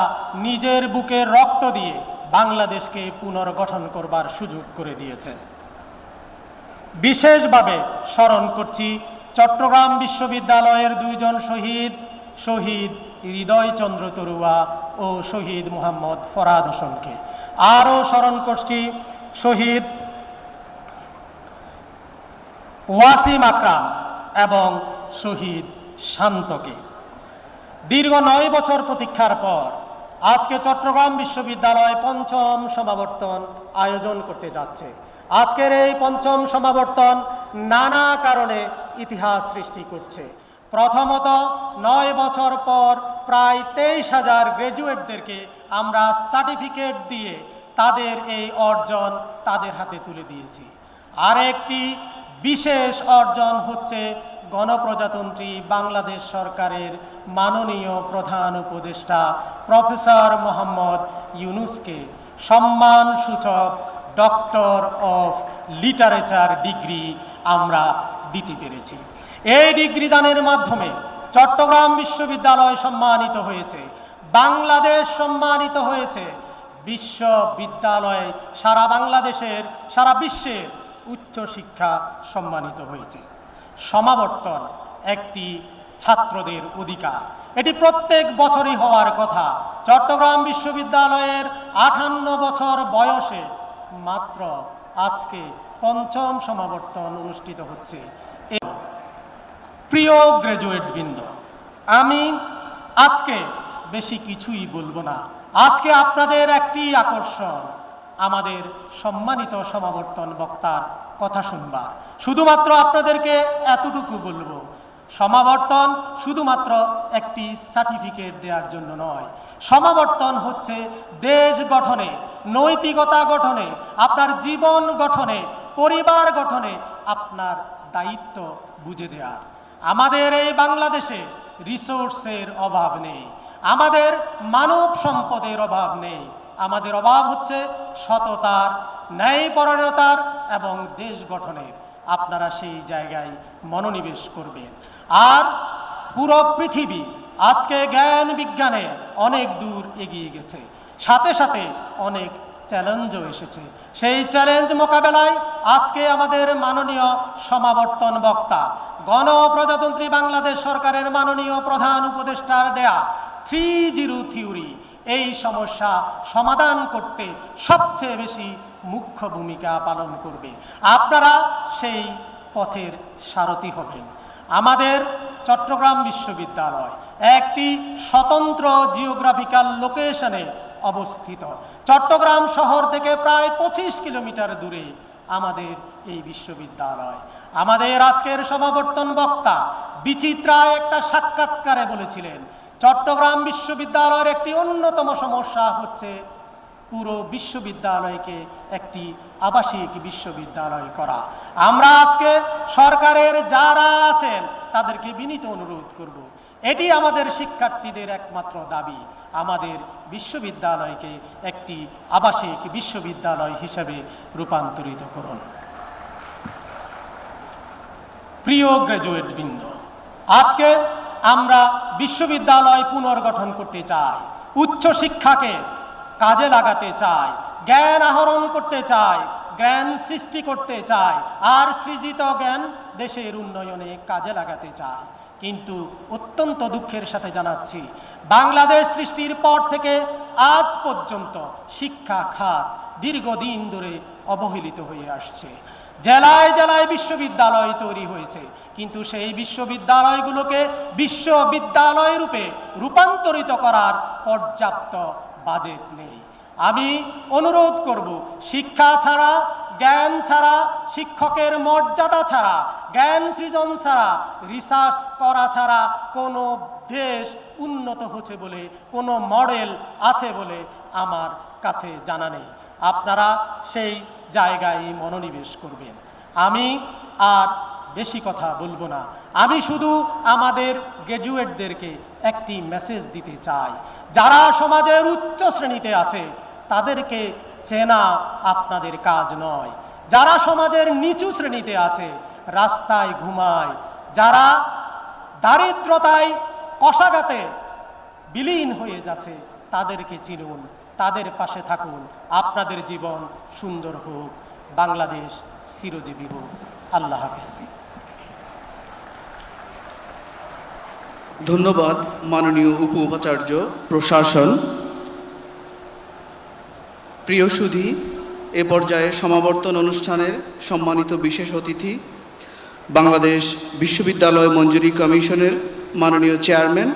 নিজের বুকে রক্ত দিয়ে বাংলাদেশকে পুনর্গঠন করবার সুযোগ করে দিয়েছেন। বিশেষভাবে স্মরণ করছি চট্টগ্রাম বিশ্ববিদ্যালয়ের দুইজন শহীদ হৃদয়চন্দ্র তরুয়া ও শহীদ মোহাম্মদ ফরাদ হোসেনকে। আরও স্মরণ করছি শহীদ ওয়াসিম আকরাম এবং শহীদ শান্তকে। দীর্ঘ 9 বছর প্রতীক্ষার পর আজকে চট্টগ্রাম বিশ্ববিদ্যালয় ৫ম সমাবর্তন আয়োজন করতে যাচ্ছে। আজকের এই ৫ম সমাবর্তন নানা কারণে ইতিহাস সৃষ্টি করছে। প্রথমত, 9 বছর পর প্রায় 23,000 গ্র্যাজুয়েটদেরকে আমরা সার্টিফিকেট দিয়ে তাদের এই অর্জন তাদের হাতে তুলে দিয়েছি। আরেকটি বিশেষ অর্জন হচ্ছে গণপ্রজাতন্ত্রী বাংলাদেশ সরকারের মাননীয় প্রধান উপদেষ্টা প্রফেসর মোহাম্মদ ইউনুসকে সম্মানসূচক ডক্টর অফ লিটারেচার ডিগ্রি আমরা দিতে পেরেছি। এই ডিগ্রি দানের মাধ্যমে চট্টগ্রাম বিশ্ববিদ্যালয় সম্মানিত হয়েছে, বাংলাদেশ সম্মানিত হয়েছে, বিশ্ববিদ্যালয় সারা বাংলাদেশের, সারা বিশ্বের উচ্চশিক্ষা সম্মানিত হয়েছে। সমাবর্তন একটি ছাত্রদের অধিকার, এটি প্রত্যেক বছরই হওয়ার কথা। চট্টগ্রাম বিশ্ববিদ্যালয়ের 58 বছর বয়সে মাত্র আজকে 5ম সমাবর্তন অনুষ্ঠিত হচ্ছে। প্রিয় গ্র্যাজুয়েটবৃন্দ, আমি আজকে বেশি কিছুই বলবো না। আজকে আপনাদের একটি আকর্ষণ আমাদের সম্মানিত সমাবর্তন বক্তার কথা শুনবার। শুধুমাত্র আপনাদেরকে এতটুকু বলবো, সমাবর্তন শুধুমাত্র একটি সার্টিফিকেট দেওয়ার জন্য নয়। সমাবর্তন হচ্ছে দেশ গঠনে, নৈতিকতা গঠনে, আপনার জীবন গঠনে, পরিবার গঠনে আপনার দায়িত্ব বুঝে দেওয়ার। আমাদের এই বাংলাদেশে রিসোর্সের অভাব নেই, আমাদের মানব সম্পদের অভাব নেই, আমাদের অভাব হচ্ছে সততার, ন্যায়পরায়ণতার এবং দেশ গঠনের। আপনারা সেই জায়গায় মনোনিবেশ করবেন। আর পুরো পৃথিবী আজকে জ্ঞান বিজ্ঞানে অনেক দূর এগিয়ে গেছে, সাথে সাথে অনেক চ্যালেঞ্জও এসেছে। সেই চ্যালেঞ্জ মোকাবেলায় আজকে আমাদের মাননীয় সমাবর্তন বক্তা, গণপ্রজাতন্ত্রী বাংলাদেশ সরকারের মাননীয় প্রধান উপদেষ্টার দেয়া 3-0 থিওরি এই সমস্যা সমাধান করতে সবচেয়ে বেশি মুখ্য ভূমিকা পালন করবে। আপনারা সেই পথের সারথি হবেন। আমাদের চট্টগ্রাম বিশ্ববিদ্যালয় একটি স্বতন্ত্র জিওগ্রাফিক্যাল লোকেশনে অবস্থিত। চট্টগ্রাম শহর থেকে প্রায় 25 কিলোমিটার দূরে আমাদের এই বিশ্ববিদ্যালয়। আমাদের আজকের সমাবর্তন বক্তা বিচিত্রায় একটা সাক্ষাৎকারে বলেছিলেন, চট্টগ্রাম বিশ্ববিদ্যালয়ের একটি অন্যতম সমস্যা হচ্ছে পুরো বিশ্ববিদ্যালয়কে একটি আবাসিক বিশ্ববিদ্যালয় করা। আমরা আজকে সরকারের যারা আছেন তাদেরকে বিনীত অনুরোধ করব, এটি আমাদের শিক্ষার্থীদের একমাত্র দাবি, আমাদের বিশ্ববিদ্যালয়কে একটি আবাসিক বিশ্ববিদ্যালয় হিসেবে রূপান্তরিত করুন। প্রিয় গ্র্যাজুয়েট বৃন্দ, আজকে আমরা বিশ্ববিদ্যালয় পুনর্গঠন করতে চাই, উচ্চ শিক্ষাকে কাজে লাগাতে চাই, জ্ঞান আহরণ করতে চাই, জ্ঞান সৃষ্টি করতে চাই, আর সৃজিত জ্ঞান দেশের উন্নয়নে কাজে লাগাতে চাই। কিন্তু অত্যন্ত দুঃখের সাথে জানাচ্ছি, বাংলাদেশ সৃষ্টির পর থেকে আজ পর্যন্ত শিক্ষা খাত দীর্ঘদিন ধরে অবহেলিত হয়ে আসছে। জেলায় জেলায় বিশ্ববিদ্যালয় তৈরি হয়েছে, কিন্তু সেই বিশ্ববিদ্যালয়গুলোকে বিশ্ববিদ্যালয় রূপে রূপান্তরিত করার পর্যাপ্ত বাজেট নেই। আমি অনুরোধ করব, শিক্ষা ছাড়া, জ্ঞান ছাড়া, শিক্ষকের মর্যাদা ছাড়া, জ্ঞান সৃজন ছাড়া, রিসার্চ করা ছাড়া কোনো দেশ উন্নত হচ্ছে বলে কোনো মডেল আছে বলে আমার কাছে জানা নেই। আপনারা সেই জায়গায় মনোনিবেশ করবেন। আমি আর বেশি কথা বলবো না, আমি শুধু আমাদের গ্র্যাজুয়েটদেরকে একটি মেসেজ দিতে চাই, যারা সমাজের উচ্চ শ্রেণীতে আছে তাদেরকে চেনা আপনাদের কাজ নয়, যারা সমাজের নিচু শ্রেণীতে আছে, রাস্তায় ঘুমায়, যারা দারিদ্রতায় কষাঘাতে বিলীন হয়ে যাচ্ছে, তাদেরকে চিনুন, তাদের পাশে থাকুন। আপনাদের জীবন সুন্দর হোক, বাংলাদেশ চিরজীবী হোক। আল্লাহ হাফেজ। ধন্যবাদ মাননীয় উপ উপাচার্য, প্রশাসন। প্রিয় সুধী, এ পর্যায়ে সমাবর্তন অনুষ্ঠানের সম্মানিত বিশেষ অতিথি বাংলাদেশ বিশ্ববিদ্যালয় মঞ্জুরি কমিশনের মাননীয় চেয়ারম্যান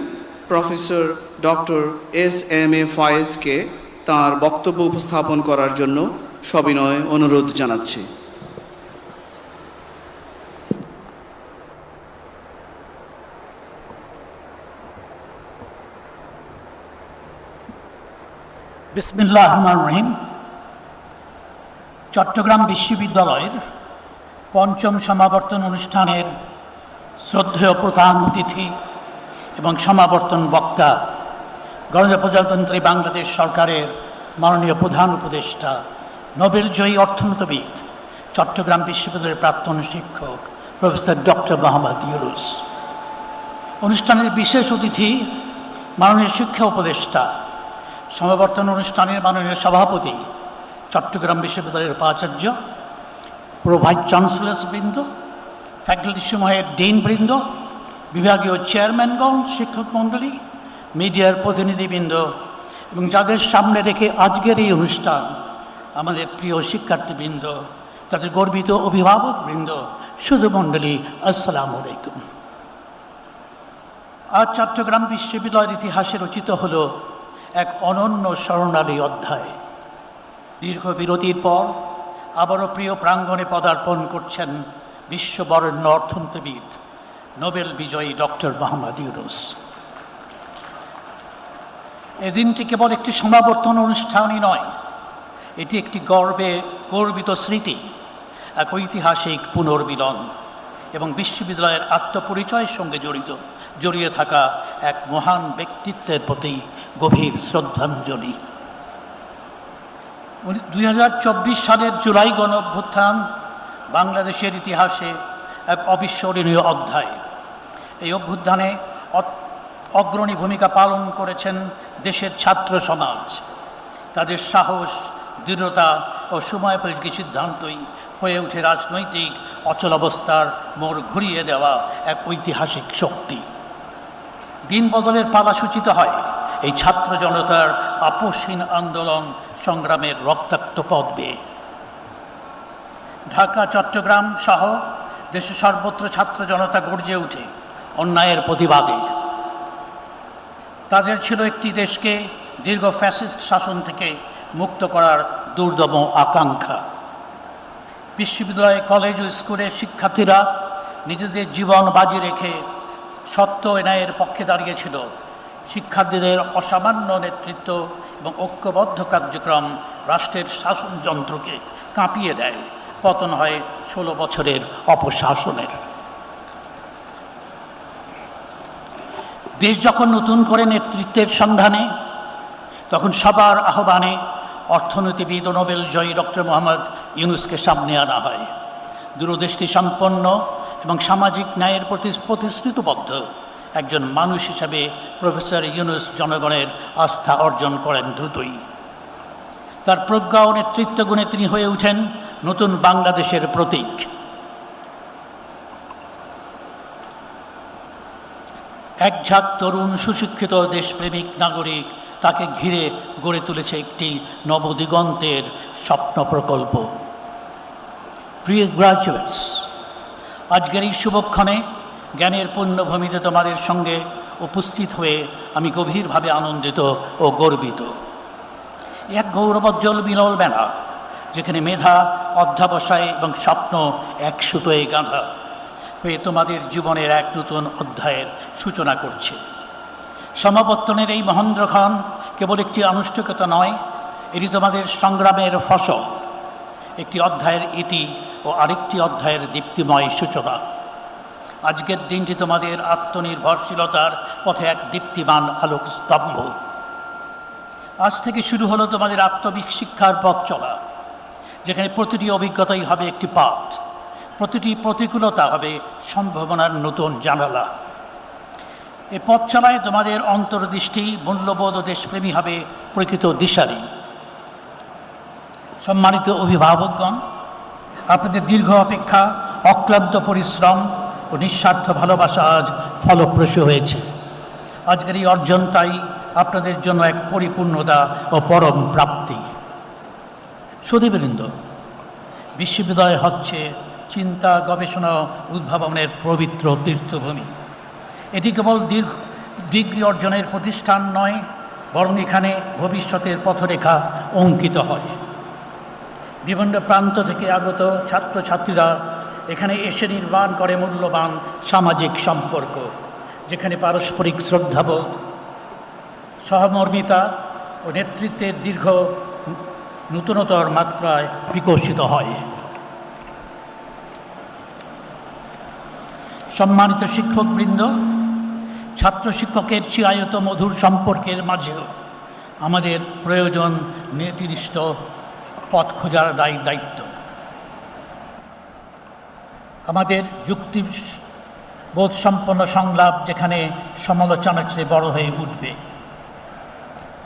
প্রফেসর ডক্টর এস.এম.এ. ফয়েজকে তাঁর বক্তব্য উপস্থাপন করার জন্য সবিনয় অনুরোধ জানাচ্ছি। বিসমিল্লাহির রহমানির রহিম। চট্টগ্রাম বিশ্ববিদ্যালয়ের পঞ্চম সমাবর্তন অনুষ্ঠানের শ্রদ্ধেয় প্রধান অতিথি এবং সমাবর্তন বক্তা, গণপ্রজাতন্ত্রী বাংলাদেশ সরকারের মাননীয় প্রধান উপদেষ্টা, নোবেলজয়ী অর্থনীতিবিদ, চট্টগ্রাম বিশ্ববিদ্যালয়ের প্রাক্তন শিক্ষক প্রফেসর ডক্টর মোহাম্মদ ইউনুস, অনুষ্ঠানের বিশেষ অতিথি মাননীয় শিক্ষা উপদেষ্টা, সমাবর্তন অনুষ্ঠানের মাননীয় সভাপতি, চট্টগ্রাম বিশ্ববিদ্যালয়ের উপাচার্য, প্রো ভাইস চ্যান্সেলর বৃন্দ, ফ্যাকাল্টি সমূহের ডিন বৃন্দ, বিভাগীয় চেয়ারম্যানগণ, শিক্ষক মণ্ডলী, মিডিয়ার প্রতিনিধিবৃন্দ এবং যাদের সামনে রেখে আজকের এই অনুষ্ঠান, আমাদের প্রিয় শিক্ষার্থীবৃন্দ, তাদের গর্বিত অভিভাবকবৃন্দ, সুধী মণ্ডলী, আসসালামু আলাইকুম। আজ চট্টগ্রাম বিশ্ববিদ্যালয়ের ইতিহাসে রচিত হল এক অনন্য স্মরণালী অধ্যায়। দীর্ঘ বিরতির পর আবারও প্রিয় প্রাঙ্গণে পদার্পণ করছেন বিশ্ববরেণ্য অর্থনীতিবিদ, নোবেল বিজয়ী ডক্টর মোহাম্মদ ইউনুস। এই দিনটি কেবল একটি সমাবর্তন অনুষ্ঠানই নয়, এটি একটি গর্বিত স্মৃতি, এক ঐতিহাসিক পুনর্মিলন এবং বিশ্ববিদ্যালয়ের আত্মপরিচয়ের সঙ্গে জড়িয়ে থাকা এক মহান ব্যক্তিত্বের প্রতি গভীর শ্রদ্ধাঞ্জলি। 2024 সালের জুলাই গণ অভ্যুত্থান বাংলাদেশের ইতিহাসে এক অবিস্মরণীয় অধ্যায়। এই অভ্যুত্থানে অগ্রণী ভূমিকা পালন করেছেন দেশের ছাত্র সমাজ। তাদের সাহস, দৃঢ়তা ও সময়োপযোগী সিদ্ধান্তই হয়ে ওঠে রাজনৈতিক অচলাবস্থার মোড় ঘুরিয়ে দেওয়া এক ঐতিহাসিক শক্তি। দিন বদলের পালা সূচিত হয় এই ছাত্র জনতার আপোষহীন আন্দোলন সংগ্রামের রক্তাক্ত পথ বেয়ে। ঢাকা, চট্টগ্রাম সহ দেশের সর্বত্র ছাত্র জনতা গর্জে ওঠে অন্যায়ের প্রতিবাদে। তাদের ছিল একটি দেশকে দীর্ঘ ফ্যাসিস্ট শাসন থেকে মুক্ত করার দুর্দম আকাঙ্ক্ষা। বিশ্ববিদ্যালয়, কলেজ ও স্কুলের শিক্ষার্থীরা নিজেদের জীবন বাজি রেখে সত্য ও ন্যায়ের পক্ষে দাঁড়িয়েছিল। শিক্ষার্থীদের অসামান্য নেতৃত্ব এবং ঐক্যবদ্ধ কার্যক্রম রাষ্ট্রের শাসনযন্ত্রকে কাঁপিয়ে দেয়। পতন হয় 16 বছরের অপশাসনের। দেশ যখন নতুন করে নেতৃত্বের সন্ধানে, তখন সবার আহ্বানে অর্থনীতিবিদ ও নোবেল জয়ী ডক্টর মোহাম্মদ ইউনুসকে সামনে আনা হয়। দূরদৃষ্টি সম্পন্ন এবং সামাজিক ন্যায়ের প্রতি প্রতিশ্রুতিবদ্ধ একজন মানুষ হিসাবে প্রফেসর ইউনুস জনগণের আস্থা অর্জন করেন দ্রুতই। তার প্রজ্ঞা ও নেতৃত্ব গুণে তিনি হয়ে ওঠেন নতুন বাংলাদেশের প্রতীক। একঝাঁক তরুণ সুশিক্ষিত দেশপ্রেমিক নাগরিক তাকে ঘিরে গড়ে তুলেছে একটি নবদিগন্তের স্বপ্ন প্রকল্প। প্রিয় গ্রাজুয়েটস, আজকের এই শুভক্ষণে জ্ঞানের পুণ্যভূমিতে তোমাদের সঙ্গে উপস্থিত হয়ে আমি গভীরভাবে আনন্দিত ও গর্বিত। এক গৌরবোজ্জ্বল বিরল মেলা, যেখানে মেধা, অধ্যাবসায় এবং স্বপ্ন এক সুতোয় গাঁথা হয়ে তোমাদের জীবনের এক নতুন অধ্যায়ের সূচনা করছে। সমাবর্তনের এই মহেন্দ্রক্ষণ কেবল একটি আনুষ্ঠানিকতা নয়, এটি তোমাদের সংগ্রামের ফসল, একটি অধ্যায়ের ইতি ও আরেকটি অধ্যায়ের দীপ্তিময় সূচনা। আজকের দিনটি তোমাদের আত্মনির্ভরশীলতার পথে এক দীপ্তিমান আলোক স্তম্ভ। আজ থেকে শুরু হলো তোমাদের আত্মশিক্ষার পথ চলা, যেখানে প্রতিটি অভিজ্ঞতাই হবে একটি পাঠ, প্রতিটি প্রতিকূলতা হবে সম্ভাবনার নতুন জানালা। এই পথ চলায় তোমাদের অন্তর্দৃষ্টি, মূল্যবোধ ও দেশপ্রেমী হবে প্রকৃত দিশারি। সম্মানিত অভিভাবকগণ, আপনাদের দীর্ঘ অপেক্ষা, অক্লান্ত পরিশ্রম ও নিঃস্বার্থ ভালোবাসা আজ ফলপ্রসূ হয়েছে। আজকের এই অর্জন তাই আপনাদের জন্য এক পরিপূর্ণতা ও পরম প্রাপ্তি। সুধীবৃন্দ, বিশ্ববিদ্যালয় হচ্ছে চিন্তা, গবেষণা ও উদ্ভাবনের পবিত্র তীর্থভূমি। এটি কেবল ডিগ্রি অর্জনের প্রতিষ্ঠান নয়, বরং এখানে ভবিষ্যতের পথরেখা অঙ্কিত হয়। বিভিন্ন প্রান্ত থেকে আগত ছাত্রছাত্রীরা এখানে এসে নির্মাণ করে মূল্যবান সামাজিক সম্পর্ক, যেখানে পারস্পরিক শ্রদ্ধাবোধ, সহমর্মিতা ও নেতৃত্বের দীর্ঘ নূতনতর মাত্রায় বিকশিত হয়। সম্মানিত শিক্ষকবৃন্দ, ছাত্র শিক্ষকের চিরায়ত মধুর সম্পর্কের মাঝেও আমাদের প্রয়োজন নির্দিষ্ট পথ খোঁজার দায়িত্ব। আমাদের যুক্তিবোধ সম্পন্ন সংলাপ যেখানে সমালোচনা চেয়ে বড় হয়ে উঠবে।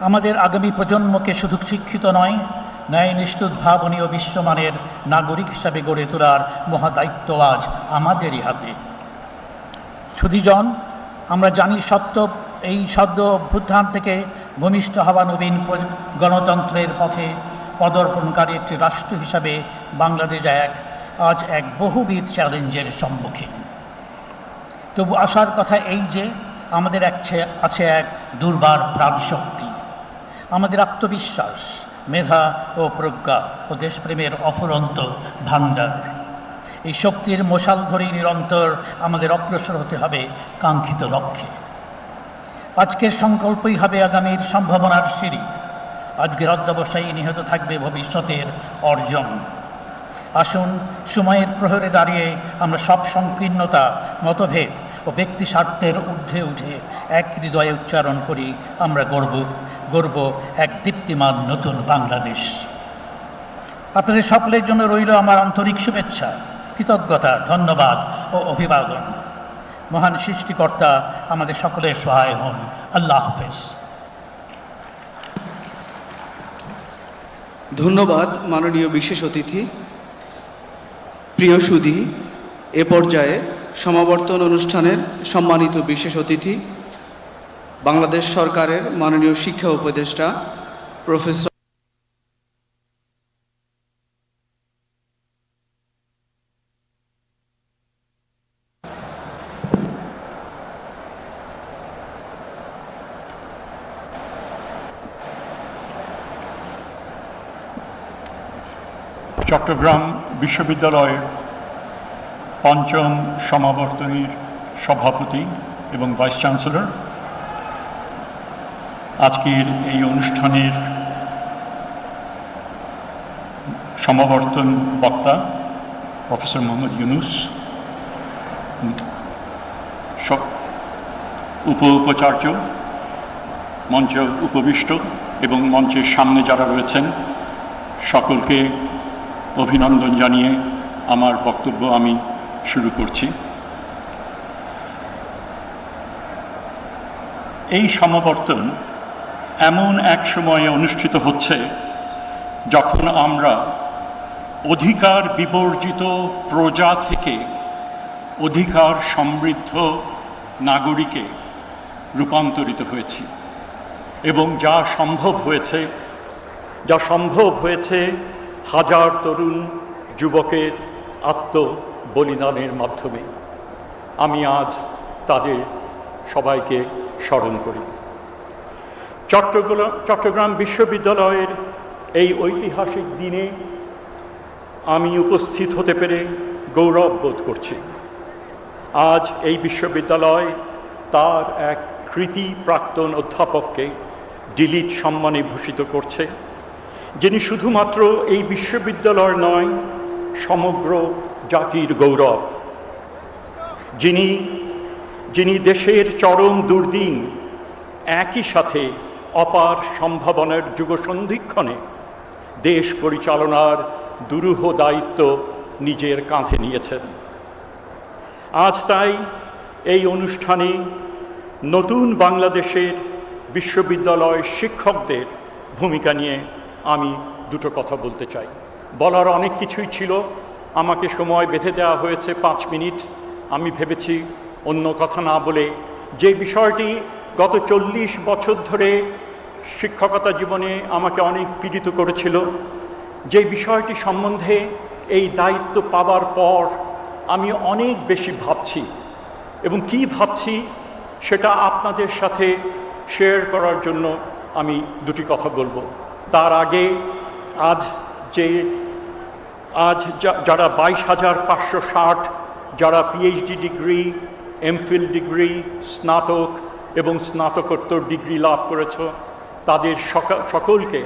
আমাদের আগামী প্রজন্মকে শুধু শিক্ষিত নয়, ন্যায়নিষ্ঠ, উদ্ভাবনী ও বিশ্বমানের নাগরিক হিসাবে গড়ে তোলার মহাদায়িত্ব আজ আমাদেরই হাতে। সুধীজন, আমরা জানি এই সদ্য অভ্যুত্থান থেকে ভূমিষ্ঠ হওয়া নবীন গণতন্ত্রের পথে পদার্পণকারী একটি রাষ্ট্র হিসাবে বাংলাদেশ আজ এক বহুবিধ চ্যালেঞ্জের সম্মুখীন। তবু আশার কথা এই যে আমাদের আছে এক দুর্বার প্রাণশক্তি, আমাদের আত্মবিশ্বাস, মেধা ও প্রজ্ঞা ও দেশপ্রেমের অফুরন্ত ভাণ্ডার। এই শক্তির মশাল ধরেই নিরন্তর আমাদের অগ্রসর হতে হবে কাঙ্ক্ষিত লক্ষ্যে। আজকের সংকল্পই হবে আগামীর সম্ভাবনার সিঁড়ি। আজকের অধ্যবসায়ী নিহত থাকবে ভবিষ্যতের অর্জন। আসুন, সময়ের প্রহরে দাঁড়িয়ে আমরা সব সংকীর্ণতা, মতভেদ ও ব্যক্তি স্বার্থের ঊর্ধ্বে উঠে এক হৃদয়ে উচ্চারণ করি, আমরা গর্ব এক দীপ্তিমান নতুন বাংলাদেশ। আপনাদের সকলের জন্য রইল আমার আন্তরিক শুভেচ্ছা, কৃতজ্ঞতা, ধন্যবাদ ও অভিবাদন। মহান সৃষ্টিকর্তা আমাদের সকলের সহায় হন। আল্লাহ হাফেজ। ধন্যবাদ মাননীয় বিশেষ অতিথি। প্রিয় সুধী, এ পর্যায়ে সমাবর্তন অনুষ্ঠানের সম্মানিত বিশেষ অতিথি বাংলাদেশ সরকারের মাননীয় শিক্ষা উপদেষ্টা প্রফেসর চট্টগ্রাম বিশ্ববিদ্যালয়ের পঞ্চম সমাবর্তনের সভাপতি এবং ভাইস চ্যান্সেলর, আজকের এই অনুষ্ঠানের সমাবর্তন বক্তা প্রফেসর মোহাম্মদ ইউনুস, উপাচার্য, মঞ্চে উপবিষ্ট এবং মঞ্চের সামনে যারা রয়েছেন সকলকে অভিনন্দন জানিয়ে আমার বক্তব্য আমি শুরু করছি। এই সমাবর্তন এমন এক সময়ে অনুষ্ঠিত হচ্ছে যখন আমরা অধিকার বিবর্জিত প্রজা থেকে অধিকার সমৃদ্ধ নাগরিকে রূপান্তরিত হয়েছি এবং যা সম্ভব হয়েছে হাজার তরুণ যুবকের আত্মবলিদানের মাধ্যমে। আমি আজ তাদের সবাইকে স্মরণ করি। চট্টগ্রাম বিশ্ববিদ্যালয়ের এই ঐতিহাসিক দিনে আমি উপস্থিত হতে পেরে গৌরব বোধ করছি। আজ এই বিশ্ববিদ্যালয় তার এক কৃতি প্রাক্তন অধ্যাপককে ডিলিট সম্মানে ভূষিত করছে, যিনি শুধুমাত্র এই বিশ্ববিদ্যালয় নয়, সমগ্র জাতির গৌরব, যিনি দেশের চরম দুর্দিন একই সাথে অপার সম্ভাবনার যুগসন্ধিক্ষণে দেশ পরিচালনার দুরূহ দায়িত্ব নিজের কাঁধে নিয়েছেন। আজ তাই এই অনুষ্ঠানে নতুন বাংলাদেশের বিশ্ববিদ্যালয় শিক্ষকদের ভূমিকা নিয়ে আমি দুটো কথা বলতে চাই। বলার অনেক কিছুই ছিল, আমাকে সময় বেঁধে দেওয়া হয়েছে 5 মিনিট। আমি ভেবেছি অন্য কথা না বলে যে বিষয়টি গত 40 বছর ধরে শিক্ষকতা জীবনে আমাকে অনেক পীড়িত করেছিল, যে বিষয়টি সম্বন্ধে এই দায়িত্ব পাবার পর আমি অনেক বেশি ভাবছি এবং কি ভাবছি সেটা আপনাদের সাথে শেয়ার করার জন্য আমি দুটি কথা বলবো। তার আগে আজ যারা 22,560 যারা পিএইচডি ডিগ্রি, এমফিল ডিগ্রি, স্নাতক এবং স্নাতকোত্তর ডিগ্রি লাভ করেছ, তাদের সকলকে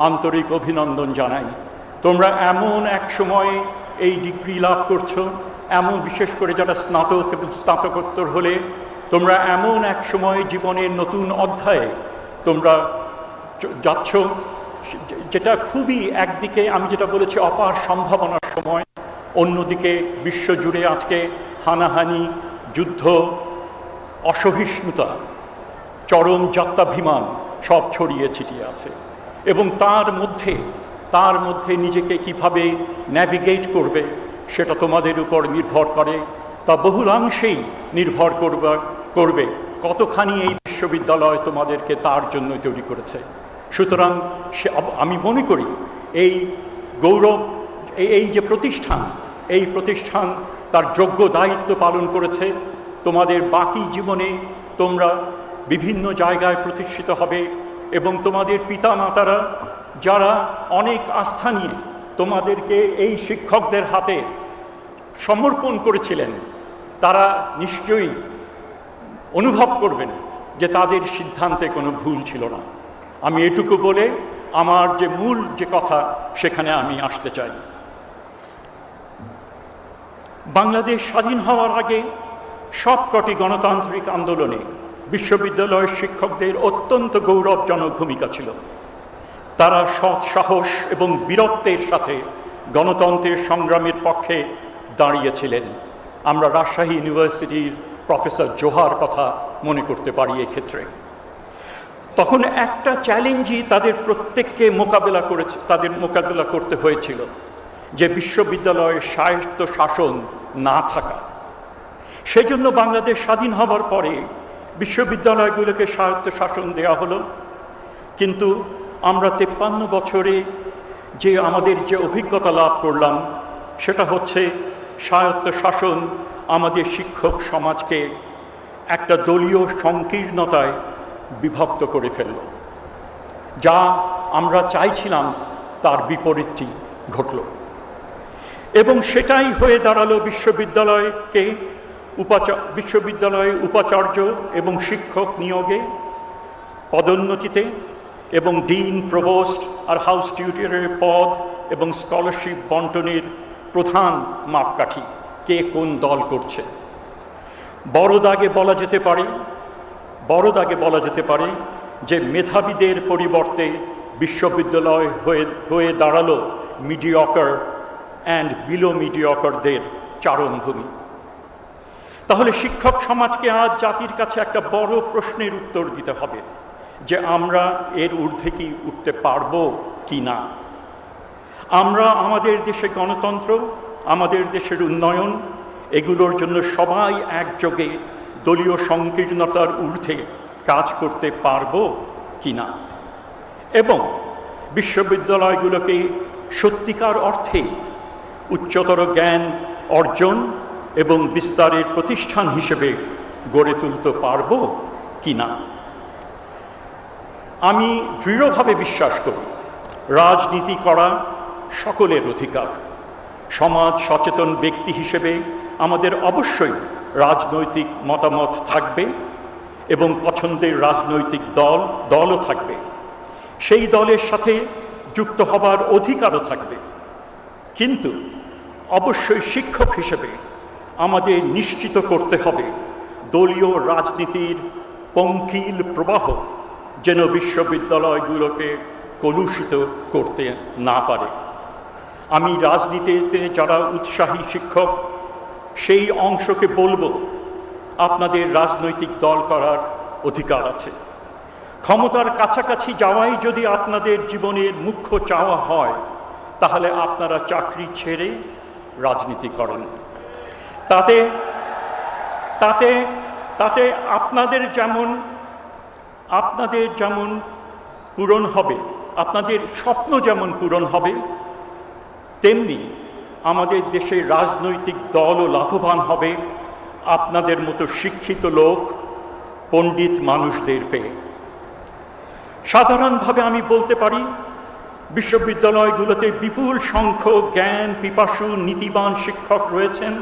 আন্তরিক অভিনন্দন জানাই। তোমরা এমন এক সময়ে এই ডিগ্রি লাভ করছো, এমন বিশেষ করে যারা স্নাতক এবং স্নাতকোত্তর হলে তোমরা এমন এক সময় জীবনের নতুন অধ্যায়ে তোমরা যাচ্ছ, যেটা খুবই একদিকে আমি যেটা বলেছি অপার সম্ভাবনার সময়, অন্যদিকে বিশ্বজুড়ে আজকে হানাহানি, যুদ্ধ, অসহিষ্ণুতা, চরম যাত্রাভিমান সব ছড়িয়ে ছিটিয়ে আছে এবং তার মধ্যে নিজেকে কিভাবে ন্যাভিগেট করবে সেটা তোমাদের উপর নির্ভর করে। তা বহুলাংশেই নির্ভর করবে কতখানি এই বিশ্ববিদ্যালয় তোমাদেরকে তার জন্যই তৈরি করেছে। সুতরাং আমি মনে করি এই গৌরব, এই যে প্রতিষ্ঠান তার যোগ্য দায়িত্ব পালন করেছে। তোমাদের বাকি জীবনে তোমরা বিভিন্ন জায়গায় প্রতিষ্ঠিত হবে এবং তোমাদের পিতামাতারা যারা অনেক আস্থা নিয়ে তোমাদেরকে এই শিক্ষকদের হাতে সমর্পণ করেছিলেন, তারা নিশ্চয়ই অনুভব করবেন যে তাদের সিদ্ধান্তে কোনো ভুল ছিল না। আমি এটুকু বলে আমার যে মূল যে কথা সেখানে আমি আসতে চাই। বাংলাদেশ স্বাধীন হওয়ার আগে সবকটি গণতান্ত্রিক আন্দোলনে বিশ্ববিদ্যালয়ের শিক্ষকদের অত্যন্ত গৌরবজনক ভূমিকা ছিল। তারা সৎ সাহস এবং বীরত্বের সাথে গণতন্ত্রের সংগ্রামের পক্ষে দাঁড়িয়েছিলেন। আমরা রাজশাহী ইউনিভার্সিটির প্রফেসর জোহার কথা মনে করতে পারি এক্ষেত্রে। তখন একটা চ্যালেঞ্জই তাদের প্রত্যেককে মোকাবেলা করতে হয়েছিল, যে বিশ্ববিদ্যালয়ের স্বায়ত্ত শাসন না থাকা। সেজন্য বাংলাদেশ স্বাধীন হবার পরে বিশ্ববিদ্যালয়গুলোকে স্বায়ত্ত শাসন দেওয়া হলো, কিন্তু আমরা 53 বছরে আমাদের যে অভিজ্ঞতা লাভ করলাম সেটা হচ্ছে স্বায়ত্ত শাসন আমাদের শিক্ষক সমাজকে একটা দলীয় সংকীর্ণতায় বিভক্ত করে ফেলল। যা আমরা চাইছিলাম তার বিপরীতটি ঘটল। এবং সেটাই হয়ে দাঁড়ালো বিশ্ববিদ্যালয়ে উপাচার্য এবং শিক্ষক নিয়োগে, পদোন্নতিতে এবং ডিন, প্রভোস্ট আর হাউস টিউটরের পদ এবং স্কলারশিপ বন্টনের প্রধান মাপকাঠি কে কোন দল করছে। বড় দাগে বলা যেতে পারে যে মেধাবীদের পরিবর্তে বিশ্ববিদ্যালয় হয়ে দাঁড়ালো মিডিয়কার অ্যান্ড বিলো মিডিয়কারদের চারণভূমি। তাহলে শিক্ষক সমাজকে আজ জাতির কাছে একটা বড় প্রশ্নের উত্তর দিতে হবে যে আমরা এর ঊর্ধ্বে কি উঠতে পারবো কি না। আমরা আমাদের দেশে গণতন্ত্র, আমাদের দেশের উন্নয়ন, এগুলোর জন্য সবাই একযোগে দলীয় সংকীর্ণতার ঊর্ধ্বে কাজ করতে পারবো কি না, এবং বিশ্ববিদ্যালয়গুলোকে সত্যিকার অর্থে উচ্চতর জ্ঞান অর্জন এবং বিস্তারের প্রতিষ্ঠান হিসেবে গড়ে তুলতে পারবো কি না। আমি দৃঢ়ভাবে বিশ্বাস করি রাজনীতি করা সকলের অধিকার। সমাজ সচেতন ব্যক্তি হিসেবে আমাদের অবশ্যই রাজনৈতিক মতামত থাকবে এবং পছন্দের রাজনৈতিক দলও থাকবে। সেই দলের সাথে যুক্ত হবার অধিকারও থাকবে। কিন্তু অবশ্যই শিক্ষক হিসেবে আমাদের নিশ্চিত করতে হবে দলীয় রাজনীতির পঙ্কিল প্রবাহ যেন বিশ্ববিদ্যালয়গুলোকে কলুষিত করতে না পারে। আমি রাজনীতিতে যারা উৎসাহী শিক্ষক সেই অংশকে বলবো, আপনাদের রাজনৈতিক দল করার অধিকার আছে। ক্ষমতার কাছাকাছি যাওয়াই যদি আপনাদের জীবনের মুখ্য চাওয়া হয়, তাহলে আপনারা চাকরি ছেড়ে রাজনীতি করেন। তাতে তাতে তাতে আপনাদের যেমন পূরণ হবে, আপনাদের স্বপ্ন যেমন পূরণ হবে, তেমনি আমাদের দেশের রাজনৈতিক দলও লাভবান হবে আপনাদের মতো শিক্ষিত লোক, পণ্ডিত মানুষদের পেয়ে। সাধারণভাবে আমি বলতে পারি বিশ্ববিদ্যালয়গুলোতে বিপুল সংখ্যক জ্ঞান পিপাসু নীতিবান শিক্ষক রয়েছেন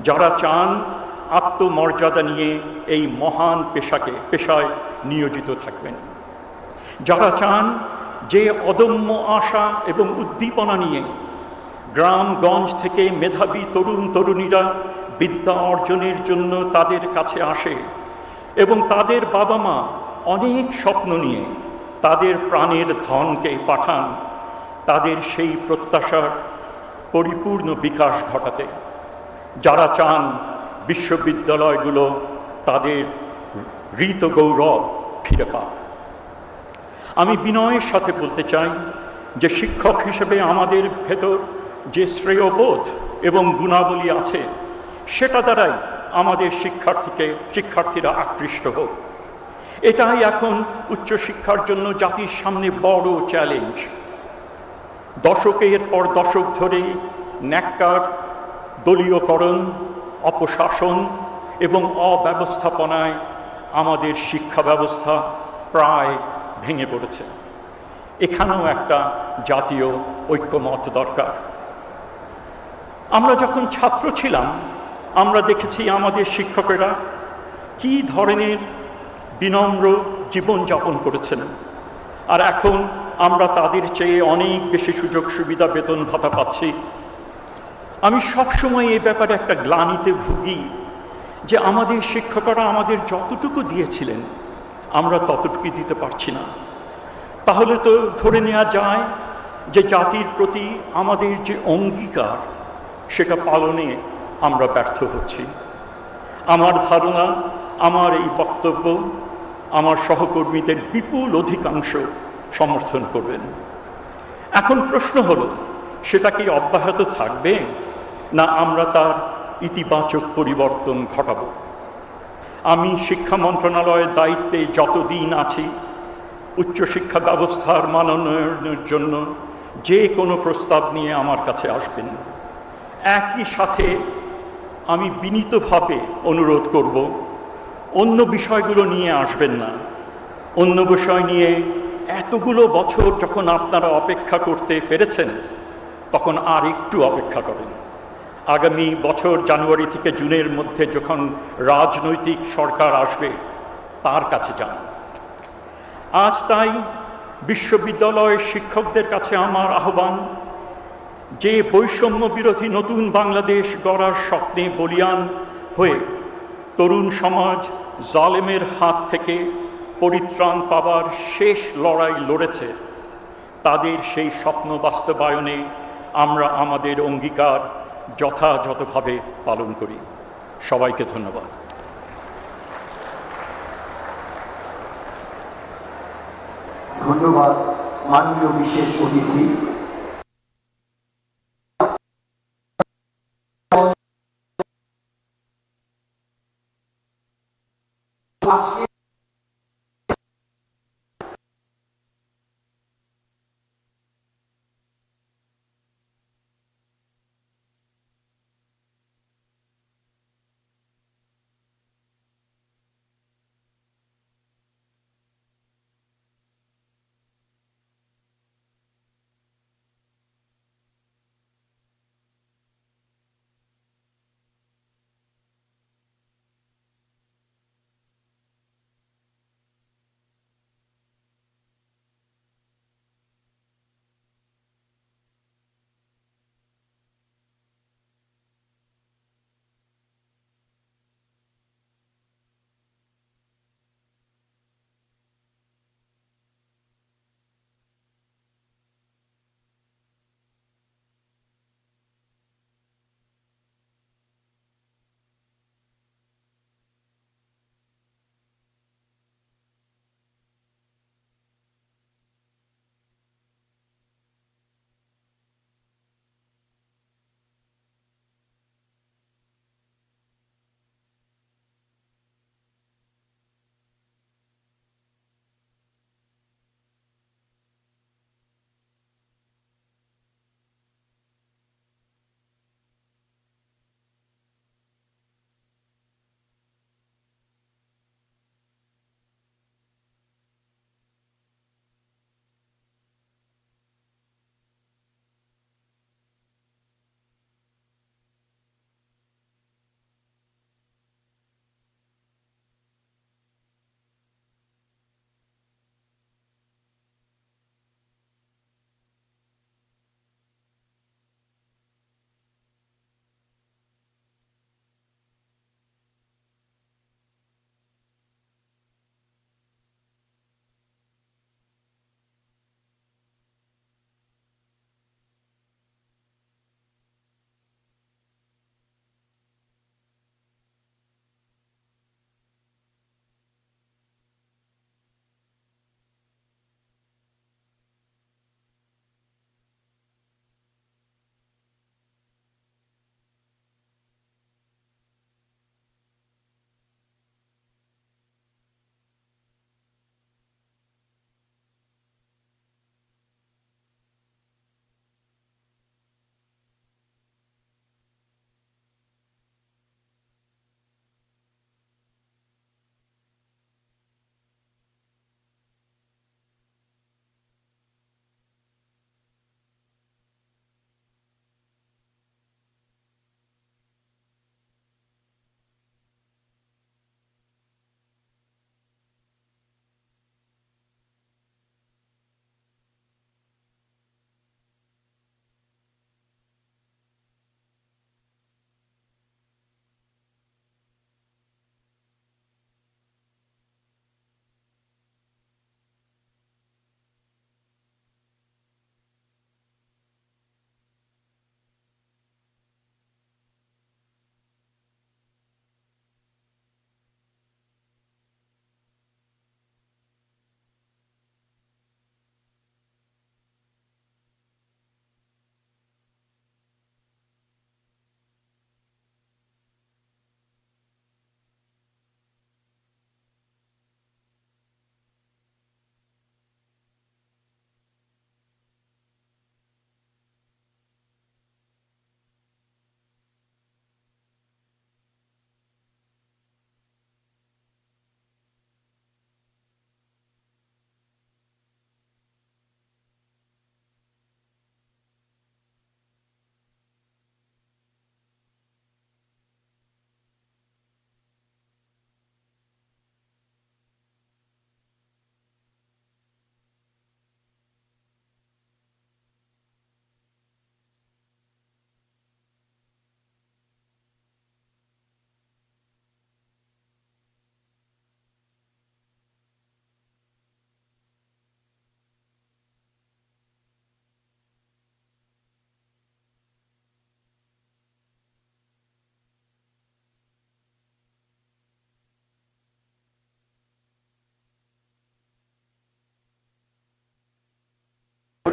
যারা চান আত্মমর্যাদা নিয়ে এই মহান পেশায় নিয়োজিত থাকবেন, যারা চান যে অদম্য আশা এবং উদ্দীপনা নিয়ে গ্রামগঞ্জ থেকে মেধাবী তরুণ তরুণীরা বিদ্যা অর্জনের জন্য তাদের কাছে আসে এবং তাদের বাবা মা অনেক স্বপ্ন নিয়ে তাদের প্রাণের ধনকে পাঠান তাদের সেই প্রত্যাশার পরিপূর্ণ বিকাশ ঘটাতে, যারা চান বিশ্ববিদ্যালয়গুলো তাদের ঋত গৌরব ফিরে পাক। আমি বিনয়ের সাথে বলতে চাই যে শিক্ষক হিসেবে আমাদের ভেতর যে শ্রেয়বোধ এবং গুণাবলী আছে সেটা দ্বারাই আমাদের শিক্ষার্থীরা আকৃষ্ট হোক। এটাই এখন উচ্চশিক্ষার জন্য জাতির সামনে বড় চ্যালেঞ্জ। দশকের পর দশক ধরে ন্যাক্কার দলীয়করণ, অপশাসন এবং অব্যবস্থাপনায় আমাদের শিক্ষা ব্যবস্থা প্রায় ভেঙে পড়েছে। এখানেও একটা জাতীয় ঐক্যমত দরকার। আমরা যখন ছাত্র ছিলাম আমরা দেখেছি আমাদের শিক্ষকেরা কী ধরনের বিনম্র জীবনযাপন করেছেন, আর এখন আমরা তাদের চেয়ে অনেক বেশি সুযোগ সুবিধা, বেতন ভাতা পাচ্ছি। আমি সবসময় এই ব্যাপারে একটা গ্লানিতে ভুগি যে আমাদের শিক্ষকরা আমাদের যতটুকু দিয়েছিলেন আমরা ততটুকু দিতে পারছি না। তাহলে তো ধরে নেওয়া যায় যে জাতির প্রতি আমাদের যে অঙ্গীকার সেটা পালনে আমরা ব্যর্থ হচ্ছি। আমার ধারণা, আমার এই বক্তব্য আমার সহকর্মীদের বিপুল অধিকাংশ সমর্থন করবেন। এখন প্রশ্ন হলো, সেটা কি অব্যাহত থাকবে না আমরা তার ইতিবাচক পরিবর্তন ঘটাব? আমি শিক্ষা মন্ত্রণালয়ের দায়িত্বে যতদিন আছি উচ্চশিক্ষা ব্যবস্থার মানোন্নয়নের জন্য যে কোনো প্রস্তাব নিয়ে আমার কাছে আসবেন। একই সাথে আমি বিনীতভাবে অনুরোধ করব, অন্য বিষয়গুলো নিয়ে আসবেন না। অন্য বিষয় নিয়ে এতগুলো বছর যখন আপনারা অপেক্ষা করতে পেরেছেন, তখন আর একটু অপেক্ষা করেন। আগামী বছর জানুয়ারি থেকে জুনের মধ্যে যখন রাজনৈতিক সরকার আসবে তার কাছে যান। আজ তাই বিশ্ববিদ্যালয়ের শিক্ষকদের কাছে আমার আহ্বান, যে বৈষম্য বিরোধী নতুন বাংলাদেশ গড়ার স্বপ্নে বলীয়ান হয়ে তরুণ সমাজ জালেমের হাত থেকে পরিত্রাণ পাবার শেষ লড়াই লড়েছে, তাদের সেই স্বপ্ন বাস্তবায়নে আমরা আমাদের অঙ্গীকার যথাযথভাবে পালন করি। সবাইকে ধন্যবাদ। ধন্যবাদ মাননীয় বিশেষ অতিথি। আজকে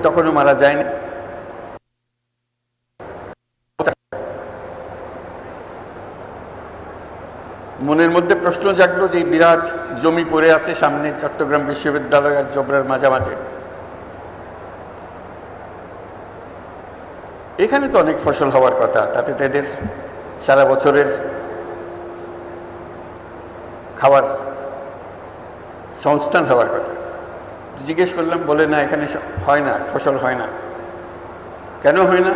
তখনও মারা যায়নি। মনের মধ্যে প্রশ্ন জাগলো যে বিরাট জমি পড়ে আছে সামনে চট্টগ্রাম বিশ্ববিদ্যালয় আর জোবরার মাঝামাঝি, এখানে তো অনেক ফসল হওয়ার কথা, তাতে তাদের সারা বছরের খাবার সংস্থান হওয়ার কথা। জিজ্ঞেস করলাম, বলে না এখানে হয় না, ফসল হয় না। কেন হয় না?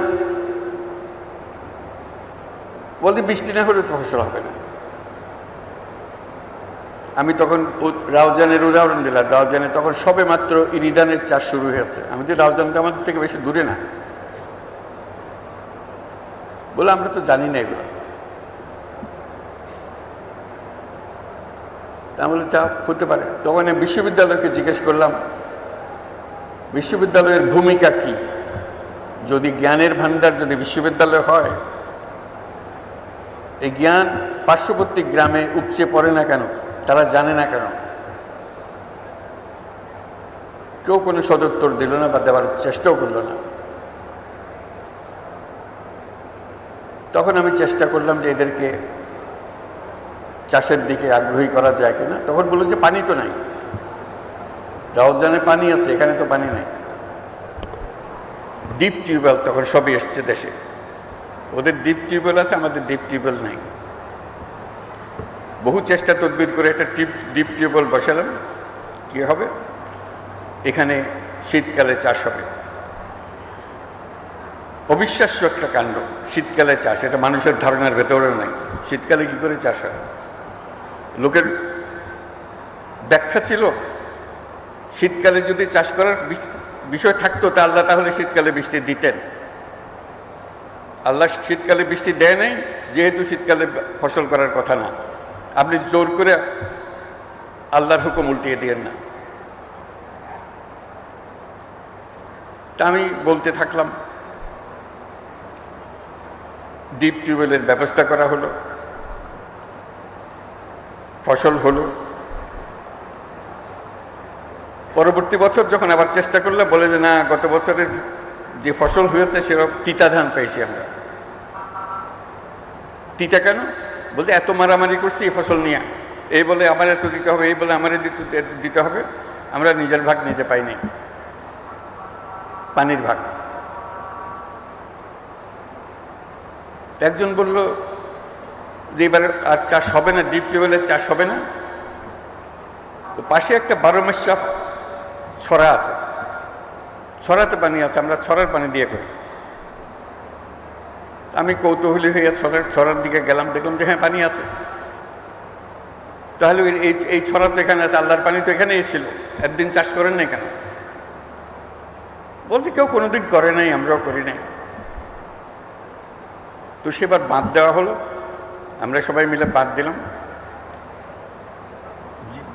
বলতে বৃষ্টি না হলে তো ফসল হবে না। আমি তখন রাউজানের উদাহরণ দিলাম। রাউজানে তখন সবে মাত্র ইরিদানের চাষ শুরু হয়েছে। আমি যে রাউজান তো আমাদের থেকে বেশি দূরে না। বলে আমরা তো জানি না এগুলো। তাহলে তা হতে পারে। তখন আমি বিশ্ববিদ্যালয়কে জিজ্ঞেস করলাম, বিশ্ববিদ্যালয়ের ভূমিকা কি? যদি জ্ঞানের ভান্ডার যদি বিশ্ববিদ্যালয় হয়, এই জ্ঞান পার্শ্ববর্তী গ্রামে উপচে পড়ে না কেন? তারা জানে না কেন? কেউ কোনো সদুত্তর দিল না বা দেওয়ার চেষ্টাও করলো না। তখন আমি চেষ্টা করলাম যে এদেরকে চাষের দিকে আগ্রহী করা যায় কিনা। তখন বললো যে পানি তো নাই। রাউজানে পানি আছে, এখানে তো পানি নাই। ডিপ টিউবওয়েল তখন সবই এসছে দেশে। ওদের ডিপ টিউবওয়েল আছে, আমাদের ডিপ টিউবওয়েল নাই। বহু চেষ্টা তদবির করে একটা ডিপ টিউবওয়েল বসালাম। কি হবে? এখানে শীতকালে চাষ হবে। অবিশ্বাস্য একটা কাণ্ড, শীতকালে চাষ। এটা মানুষের ধারণার ভেতরেও নাই। শীতকালে কি করে চাষ হয়? লোকের ব্যাখ্যা ছিল, শীতকালে যদি চাষ করার বিষয় থাকতো তা আল্লাহ তাহলে শীতকালে বৃষ্টি দিতেন। আল্লাহ শীতকালে বৃষ্টি দেয় নাই, যেহেতু শীতকালে ফসল করার কথা না। আপনি জোর করে আল্লাহর হুকুম উল্টিয়ে দিয়েন না। তা আমি বলতে থাকলাম। ডিপ টিউবওয়েলের ব্যবস্থা করা হলো, ফসল হলো। পরবর্তী বছর যখন আবার চেষ্টা করলে বলে যে না, গত বছরের যে ফসল হয়েছে সেরকম তিতা ধান পেয়েছি আমরা। তিতা কেন? বলতে এত মারামারি করছি এই ফসল নিয়ে, এই বলে আমার এত দিতে হবে, এই বলে আমার দিতে হবে। আমরা নিজের ভাগ নিজে পাইনি, পানির ভাগ। একজন বলল যে এবার আর চাষ হবে না, ডিপ টিউবওয়েলের চাষ হবে না। পাশে একটা 12 মাসা ছড়া আছে, ছড়াতে পানি আছে, আমরা ছড়ার পানি দিয়ে করি। আমি কৌতূহলী হয়ে ছড়ার দিকে গেলাম, দেখলাম যে হ্যাঁ পানি আছে। তাহলে এই ছড়া তো এখানে আছে, আল্লাহর পানি তো এখানেই ছিল, একদিন চাষ করেন না কেন? বলতে কেউ কোনোদিন করে নাই, আমরাও করি নাই। তো সেবার বাঁধ দেওয়া হলো, আমরা সবাই মিলে বাঁধ দিলাম।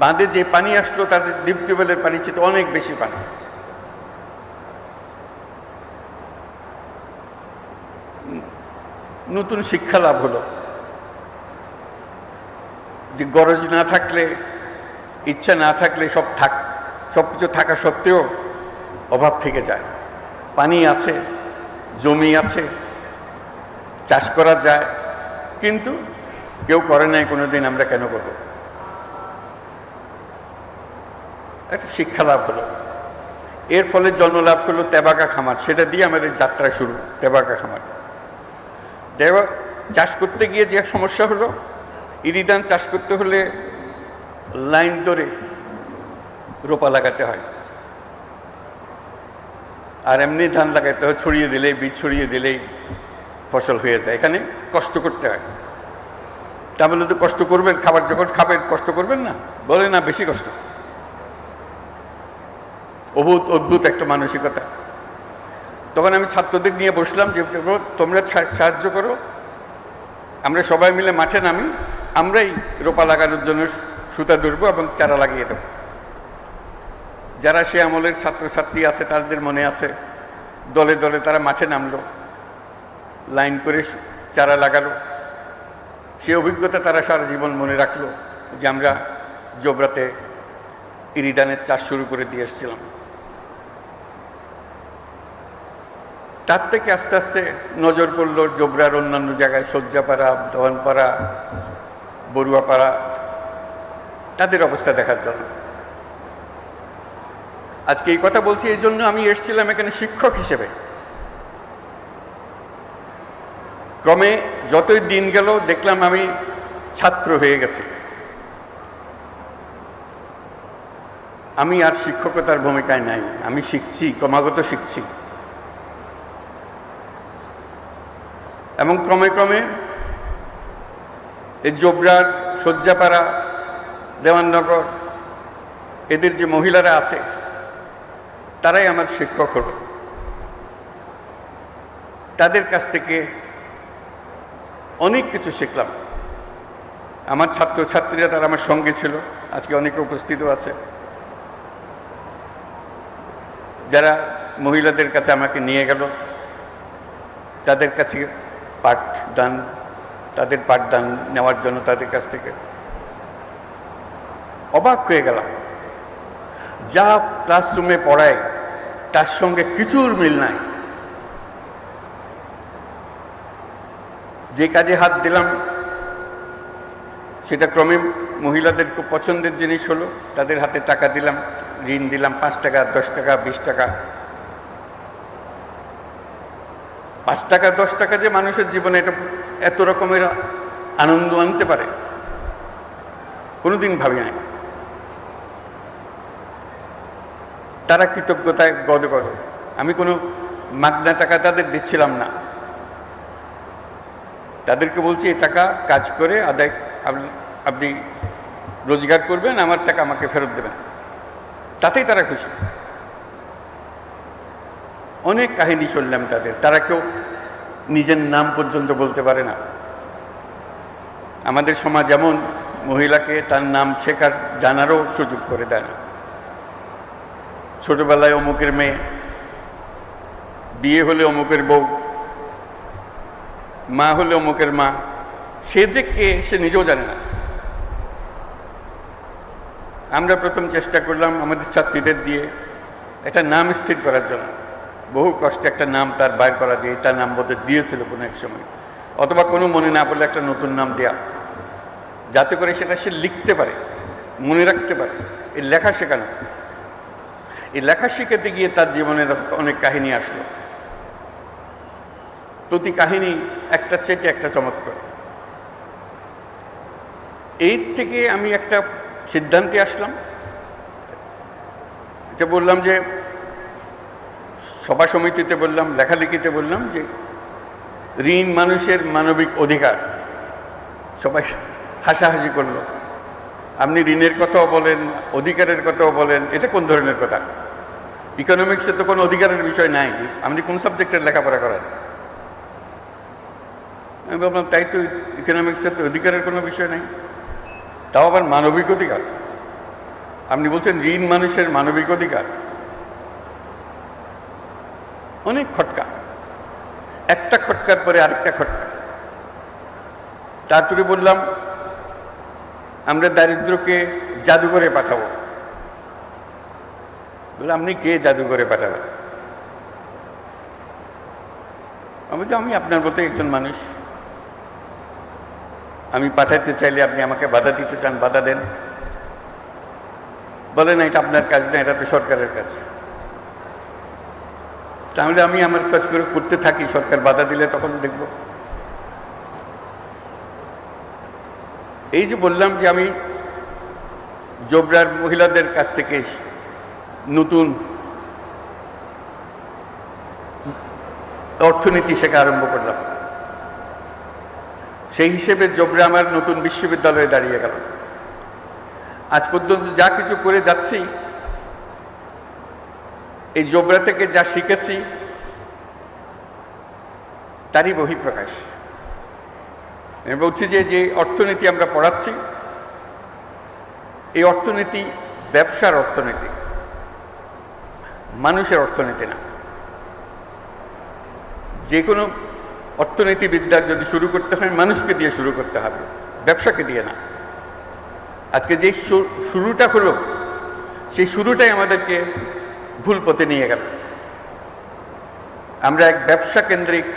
বাঁধে যে পানি আসলো তাদের ডিপ টিউবওয়েলের পানি চেয়ে অনেক বেশি পানি। নতুন শিক্ষা লাভ হলো যে গরজ না থাকলে, ইচ্ছা না থাকলে সব কিছু থাকা সত্ত্বেও অভাব থেকে যায়। পানি আছে, জমি আছে, চাষ করা যায়, কিন্তু কেউ করে নাই কোনোদিন। আমরা কেন করব? একটা শিক্ষা লাভ হলো। এর ফলে জন্ম লাভ হলো তেবাকা খামার। সেটা দিয়ে আমাদের যাত্রা শুরু, তেবাকা খামার। চাষ করতে গিয়ে যে সমস্যা হলো, ইরিধান চাষ করতে হলে লাইন ধরে রোপা লাগাতে হয়, আর এমনি ধান লাগাতে হয় ছড়িয়ে দিলেই, বীজ ছড়িয়ে দিলেই ফসল হয়ে যায়। এখানে কষ্ট করতে হয়। তা বলে তো কষ্ট করবেন, খাবার যখন খাবেন কষ্ট করবেন না? বলে না, বেশি কষ্ট। অদ্ভুত একটা মানসিকতা। তখন আমি ছাত্রদের নিয়ে বসলাম যে তোমরা সাহায্য করো, আমরা সবাই মিলে মাঠে নামি, আমরাই রোপা লাগানোর জন্য সুতা ধরবো এবং চারা লাগিয়ে দেব। যারা সে আমলের ছাত্রছাত্রী আছে তাদের মনে আছে, দলে দলে তারা মাঠে নামলো, লাইন করে চারা লাগালো। সে অভিজ্ঞতা তারা সারা জীবন মনে রাখলো যে আমরা জোবরাতে ইরিধানের চাষ শুরু করে দিয়ে এসেছিলাম। তার থেকে আস্তে আস্তে নজর পড়ল জোবরার অন্যান্য জায়গায়, সজ্জাপাড়া, দেওয়ানপাড়া, বড়ুয়াপাড়া, তাদের অবস্থা দেখার জন্য। আজকে এই কথা বলছি এই জন্য, আমি এসেছিলাম এখানে শিক্ষক হিসেবে। ক্রমে যতই দিন গেল দেখলাম আমি ছাত্র হয়ে গেছি। আমি আর শিক্ষকতার ভূমিকায় নাই, আমি শিখছি, ক্রমাগত শিখছি। এবং ক্রমে ক্রমে এই জোবরার, সজ্জাপাড়া, দেওয়াননগর, এদের যে মহিলারা আছে তারাই আমার শিক্ষক হল। তাদের কাছ থেকে অনেক কিছু শিখলাম। আমার ছাত্রছাত্রীরা তারা আমার সঙ্গে ছিল, আজকে অনেকে উপস্থিতও আছে, যারা মহিলাদের কাছে আমাকে নিয়ে গেল, তাদের কাছে তাদের পাঠদান নেওয়ার জন্য তাদের কাছ থেকে অবাক হয়ে গেলাম। যা ক্লাসরুমে পড়ায় তার সঙ্গে কিছুর মিল নাই। যে কাজে হাত দিলাম সেটা ক্রমে মহিলাদের খুব পছন্দের জিনিস হলো। তাদের হাতে টাকা দিলাম, ঋণ দিলাম, 5 টাকা, 10 টাকা, 20 টাকা। 5 টাকা 10 টাকা যে মানুষের জীবনে এটা এত রকমের আনন্দ আনতে পারে কোনোদিন ভাবি নাই। তারা কৃতজ্ঞতায় গদগদ। আমি কোনো মাগনা টাকা তাদের দিচ্ছিলাম না, তাদেরকে বলছি এই টাকা কাজ করে আদায় আপনি রোজগার করবেন, আমার টাকা আমাকে ফেরত দেবেন, তাতেই তারা খুশি। অনেক কাহিনী শুনলাম তাদের। তারা কেউ নিজের নাম পর্যন্ত বলতে পারে না। আমাদের সমাজ এমন, মহিলাকে তার নাম শেখার জানারও সুযোগ করে দেয় না। ছোটবেলায় অমুকের মেয়ে, বিয়ে হলে অমুকের বউ, মা হলে অমুকের মা, সে যে কে সে নিজেও জানে না। আমরা প্রথম চেষ্টা করলাম আমাদের ছাত্রীদের দিয়ে একটা নাম স্থির করার জন্য। বহু কষ্টে একটা নাম তার বাইর করা, যে তার নাম বোধহয় দিয়েছিল কোনো এক সময়, অথবা কোনো মনে না বলে একটা নতুন নাম দেয়া, যাতে করে সেটা সে লিখতে পারে, মনে রাখতে পারে। এই লেখা শেখানো, এই লেখা শিখাতে গিয়ে তার জীবনে অনেক কাহিনী আসলো। প্রতি কাহিনী একটা চেটে একটা চমৎকার। এই থেকে আমি একটা সিদ্ধান্তে আসলাম। এটা বললাম যে সভা সমিতিতে বললাম, লেখালেখিতে বললাম যে ঋণ মানুষের মানবিক অধিকার। সবাই হাসাহাসি করলো। আপনি ঋণের কথাও বলেন, অধিকারের কথাও বলেন, এটা কোন ধরনের কথা? ইকোনমিক্সে তো কোনো অধিকারের বিষয় নাই, আপনি কোন সাবজেক্টের লেখাপড়া করেন? আমি ভাবলাম তাই তো, ইকোনমিক্সে তো অধিকারের কোনো বিষয় নেই, তাও আবার মানবিক অধিকার। আপনি বলছেন ঋণ মানুষের মানবিক অধিকার। অনেক খটকা, একটা খটকার পরে আরেকটা খটকা। তারপরে বললাম আমরা দারিদ্রকে জাদুঘরে পাঠাবো। বললাম আপনি কে জাদুঘরে পাঠাবেন? আমি বলছি আমি আপনার মতো একজন মানুষ, আমি পাঠাতে চাইলে আপনি আমাকে বাধা দিতে চান, বাধা দেন। বলে না এটা আপনার কাজ না, এটা তো সরকারের কাজ। তাহলে আমি আমার কাজ করে করতে থাকি, সরকার বাধা দিলে তখন দেখব। এই যে বললাম যে আমি জোবরার মহিলাদের কাছ থেকে নতুন অর্থনীতি শেখা আরম্ভ করলাম, সেই হিসেবে জোবরা আমার নতুন বিশ্ববিদ্যালয়ে দাঁড়িয়ে গেল। আজ পর্যন্ত যা কিছু করে যাচ্ছি, এই জোবরা থেকে যা শিখেছি তারই বহিঃপ্রকাশ। আমি বলছি যে যে অর্থনীতি আমরা পড়াচ্ছি, এই অর্থনীতি ব্যবসার অর্থনীতি, মানুষের অর্থনীতি না। যে কোনো অর্থনীতিবিদ্যার যদি শুরু করতে হয় মানুষকে দিয়ে শুরু করতে হবে, ব্যবসাকে দিয়ে না। আজকে যে শুরুটা হলো, সেই শুরুটাই আমাদেরকে ভুল পথে নিয়ে গেল। আমরা এক ব্যবসা কেন্দ্রিক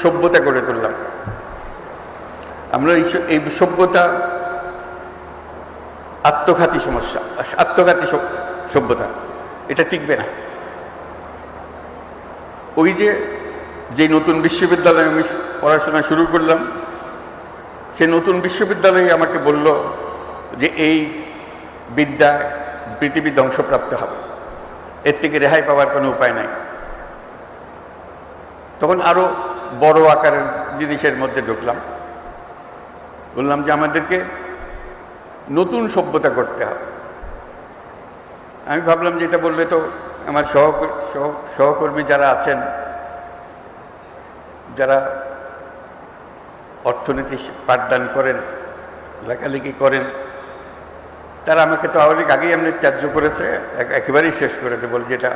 সভ্যতা গড়ে তুললাম। আমরা এই সভ্যতা আত্মঘাতী সভ্যতা, এটা টিকবে না। ওই যে নতুন বিশ্ববিদ্যালয়ে আমি পড়াশোনা শুরু করলাম, সে নতুন বিশ্ববিদ্যালয়ে আমাকে বলল যে এই বিদ্যা পৃথিবী ধ্বংসপ্রাপ্ত হবে, এর থেকে রেহাই পাওয়ার কোনো উপায় নাই। তখন আরো বড় আকারের জিনিসের মধ্যে ঢুকলাম, বললাম যে আমাদেরকে নতুন সভ্যতা করতে হবে। আমি ভাবলাম যে এটা বললে তো আমার সহকর্মী যারা আছেন, যারা অর্থনীতি পাঠদান করেন, লেখালেখি করেন, তারা আমাকে তো অনেক আগেই এমনি ত্যায্য করেছে, একেবারেই শেষ করে দেবে, বলে যেটা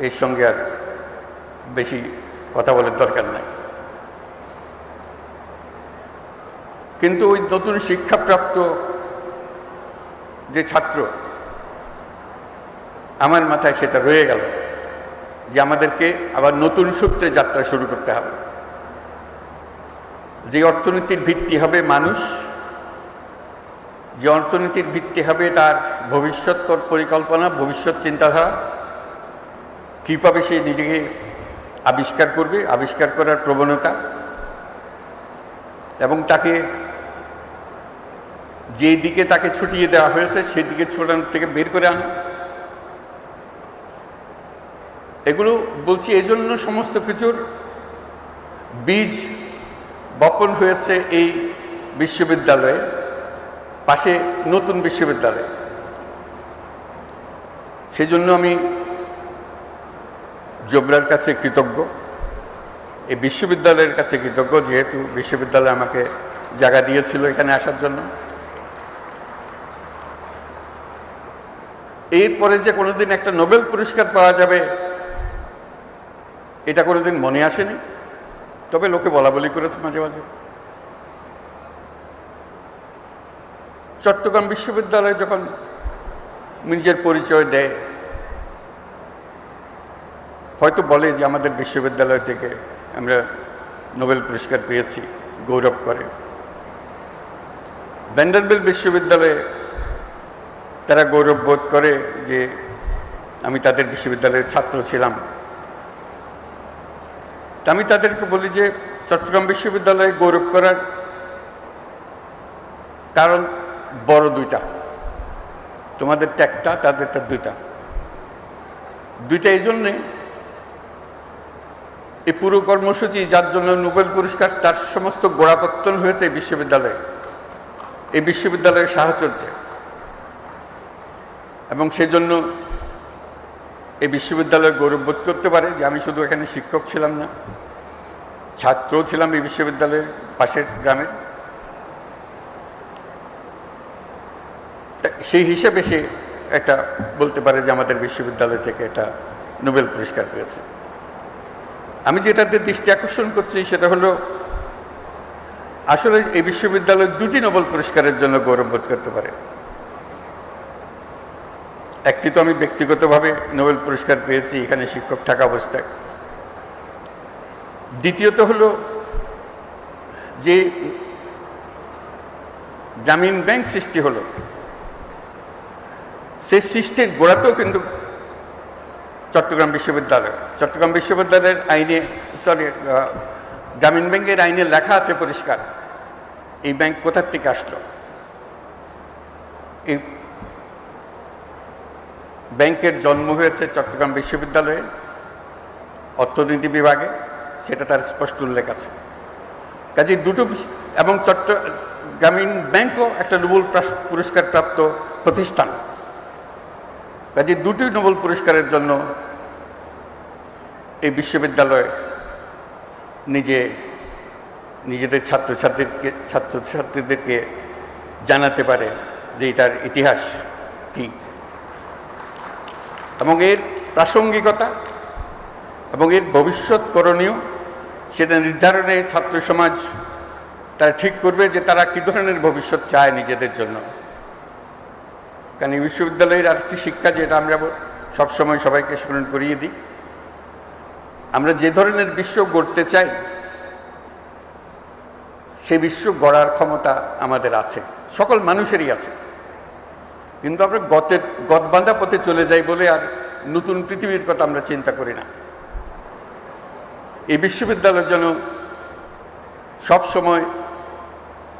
এর সঙ্গে আর বেশি কথা বলার দরকার নাই। কিন্তু ওই নতুন শিক্ষাপ্রাপ্ত যে ছাত্র, আমার মাথায় সেটা রয়ে গেল যে আমাদেরকে আবার নতুন সূত্রে যাত্রা শুরু করতে হবে। যে অর্থনীতির ভিত্তি হবে মানুষ, যে অর্থনীতির ভিত্তি হবে তার ভবিষ্যৎ পরিকল্পনা, ভবিষ্যৎ চিন্তাধারা, কীভাবে সে নিজেকে আবিষ্কার করবে, আবিষ্কার করার প্রবণতা, এবং তাকে যে দিকে তাকে ছুটিয়ে দেওয়া হয়েছে সেদিকে ছোটানোর থেকে বের করে আনা। এগুলো বলছি এই জন্য সমস্ত কিছুর বীজ বপন হয়েছে এই বিশ্ববিদ্যালয়ে, পাশে নতুন বিশ্ববিদ্যালয়। সেজন্য আমি জোবরার কাছে কৃতজ্ঞ, এই বিশ্ববিদ্যালয়ের কাছে কৃতজ্ঞ, যেহেতু বিশ্ববিদ্যালয় আমাকে জায়গা দিয়েছিল এখানে আসার জন্য। এরপরে যে কোনোদিন একটা নোবেল পুরস্কার পাওয়া যাবে এটা কোনোদিন মনে আসেনি, তবে লোকে বলা বলি করেছে মাঝে মাঝে। চট্টগ্রাম বিশ্ববিদ্যালয় যখন নিজের পরিচয় দেয়, হয়তো বলে যে আমাদের বিশ্ববিদ্যালয় থেকে আমরা নোবেল পুরস্কার পেয়েছি, গৌরব করে। ভ্যান্ডারবিল্ট বিশ্ববিদ্যালয়ে তারা গৌরব বোধ করে যে আমি তাদের বিশ্ববিদ্যালয়ের ছাত্র ছিলাম। তা আমি তাদেরকে বলি যে চট্টগ্রাম বিশ্ববিদ্যালয়ে গৌরব করার কারণ বড় দুইটা, তোমাদেরটা একটা, তাদেরটা দুইটা। এই জন্যে এই পুরো কর্মসূচি, যার জন্য নোবেল পুরস্কার, তার সমস্ত গোড়াপত্তন হয়েছে এই বিশ্ববিদ্যালয়ে, এই বিশ্ববিদ্যালয়ের সাহচর্যে। এবং সেজন্য এই বিশ্ববিদ্যালয় গৌরববোধ করতে পারে যে আমি শুধু এখানে শিক্ষক ছিলাম না, ছাত্রও ছিলাম এই বিশ্ববিদ্যালয়ের পাশের গ্রামের। সেই হিসেবে সে একটা বলতে পারে যে আমাদের বিশ্ববিদ্যালয় থেকে একটা নোবেল পুরস্কার পেয়েছে। আমি যেটাতে দৃষ্টি আকর্ষণ করছি সেটা হলো, আসলে এই বিশ্ববিদ্যালয় দুটি নোবেল পুরস্কারের জন্য গৌরববোধ করতে পারে। একটি তো আমি ব্যক্তিগতভাবে নোবেল পুরস্কার পেয়েছি এখানে শিক্ষক থাকা অবস্থায়। দ্বিতীয়ত হলো যে গ্রামীণ ব্যাংক সৃষ্টি হলো, সেই সৃষ্টির গোড়াতেও কিন্তু চট্টগ্রাম বিশ্ববিদ্যালয়ের আইনে, গ্রামীণ ব্যাংকের আইনে লেখা আছে পরিষ্কার এই ব্যাংক কোথার থেকে আসলো। এই ব্যাংকের জন্ম হয়েছে চট্টগ্রাম বিশ্ববিদ্যালয়ে অর্থনীতি বিভাগে, সেটা তার স্পষ্ট উল্লেখ আছে। কাজে দুটো, এবং গ্রামীণ ব্যাংকও একটা নোবেল পুরস্কার প্রাপ্ত প্রতিষ্ঠান। কাজে দুটি নোবেল পুরস্কারের জন্য এই বিশ্ববিদ্যালয় নিজেদের ছাত্রছাত্রীদেরকে জানাতে পারে যে এটার ইতিহাস কি, এবং এর প্রাসঙ্গিকতা, এবং এর ভবিষ্যৎ করণীয়, সেটা নির্ধারণে ছাত্র সমাজ তারা ঠিক করবে যে তারা কী ধরনের ভবিষ্যৎ চায় নিজেদের জন্য। কারণ এই বিশ্ববিদ্যালয়ের আরেকটি শিক্ষা, যেটা আমরা সবসময় সবাইকে স্মরণ করিয়ে দিই, আমরা যে ধরনের বিশ্ব গড়তে চাই সেই বিশ্ব গড়ার ক্ষমতা আমাদের আছে, সকল মানুষেরই আছে। কিন্তু আমরা গতবাঁধা পথে চলে যাই বলে আর নতুন পৃথিবীর কথা আমরা চিন্তা করি না। এই বিশ্ববিদ্যালয় যেন সবসময়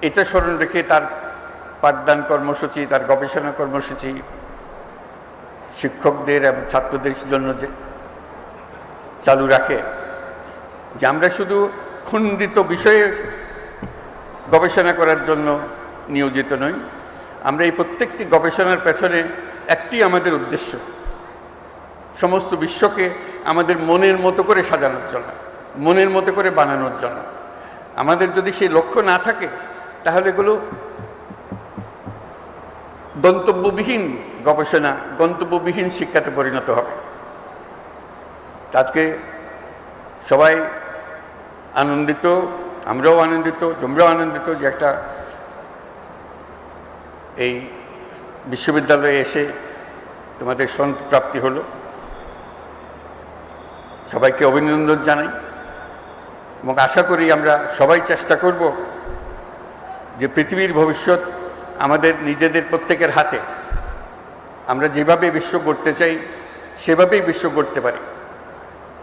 এটা স্মরণ রেখে তার পাঠদান কর্মসূচি, তার গবেষণা কর্মসূচি শিক্ষকদের এবং ছাত্রদের জন্য যে চালু রাখে, যে আমরা শুধু খণ্ডিত বিষয়ে গবেষণা করার জন্য নিয়োজিত নই, আমরা এই প্রত্যেকটি গবেষণার পেছনে একটি আমাদের উদ্দেশ্য, সমস্ত বিশ্বকে আমাদের মনের মতো করে সাজানোর জন্য, মনের মতো করে বানানোর জন্য। আমাদের যদি সেই লক্ষ্য না থাকে তাহলে এগুলো গন্তব্যবিহীন গবেষণা, গন্তব্যবিহীন শিক্ষাতে পরিণত হবে। আজকে সবাই আনন্দিত, আমরাও আনন্দিত, তোমরাও আনন্দিত যে একটা এই বিশ্ববিদ্যালয়ে এসে তোমাদের প্রাপ্তি হলো। সবাইকে অভিনন্দন জানাই এবং আশা করি আমরা সবাই চেষ্টা করব যে পৃথিবীর ভবিষ্যৎ আমাদের নিজেদের প্রত্যেকের হাতে। আমরা যেভাবে বিশ্ব গড়তে চাই সেভাবেই বিশ্ব গড়তে পারি।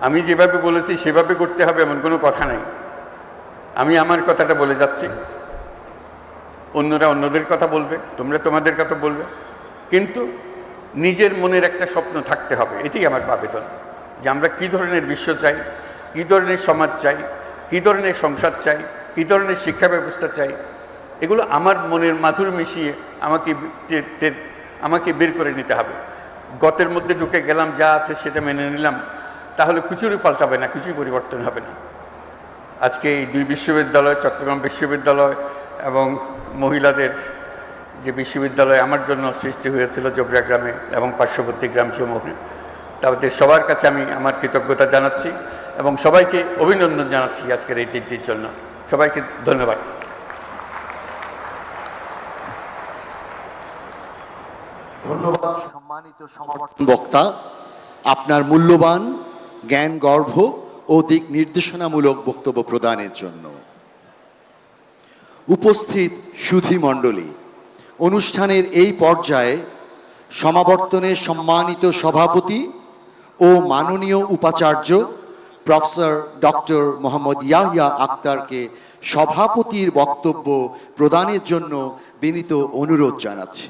আমি যেভাবে বলেছি সেভাবে গড়তে হবে এমন কোনো কথা নাই। আমি আমার কথাটা বলে যাচ্ছি, অন্যরা অন্যদের কথা বলবে, তোমরা তোমাদের কথা বলবে, কিন্তু নিজের মনের একটা স্বপ্ন থাকতে হবে। এটাই আমার আবেদন, যে আমরা কী ধরনের বিশ্ব চাই, কী ধরনের সমাজ চাই, কী ধরনের সংসার চাই, কী ধরনের শিক্ষা ব্যবস্থা চাই, এগুলো আমার মনের মাধুর মিশিয়ে আমাকে বের করে নিতে হবে। গতের মধ্যে ঢুকে গেলাম, যা আছে সেটা মেনে নিলাম, তাহলে কিছুই পাল্টাবে না, কিছুই পরিবর্তন হবে না। আজকে এই দুই বিশ্ববিদ্যালয়, চট্টগ্রাম বিশ্ববিদ্যালয় এবং মহিলাদের যে বিশ্ববিদ্যালয় আমার জন্য সৃষ্টি হয়েছিল জবরা গ্রামে এবং পার্শ্ববর্তী গ্রামসমূহে, তাদের সবার কাছে আমি আমার কৃতজ্ঞতা জানাচ্ছি এবং সবাইকে অভিনন্দন জানাচ্ছি আজকের এই দিনটির জন্য। সবাইকে ধন্যবাদ। ধন্যবাদ সম্মানিত সমাবর্তন বক্তা, আপনার মূল্যবান জ্ঞান গর্ভ ও দিক নির্দেশনামূলক বক্তব্য প্রদানের জন্য। উপস্থিত সুধী মণ্ডলী, অনুষ্ঠানের এই পর্যায়ে সমাবর্তনের সম্মানিত সভাপতি ও মাননীয় উপাচার্য প্রফেসর ডক্টর মোহাম্মদ ইয়াহিয়া আক্তারকে সভাপতির বক্তব্য প্রদানের জন্য বিনীত অনুরোধ জানাচ্ছি।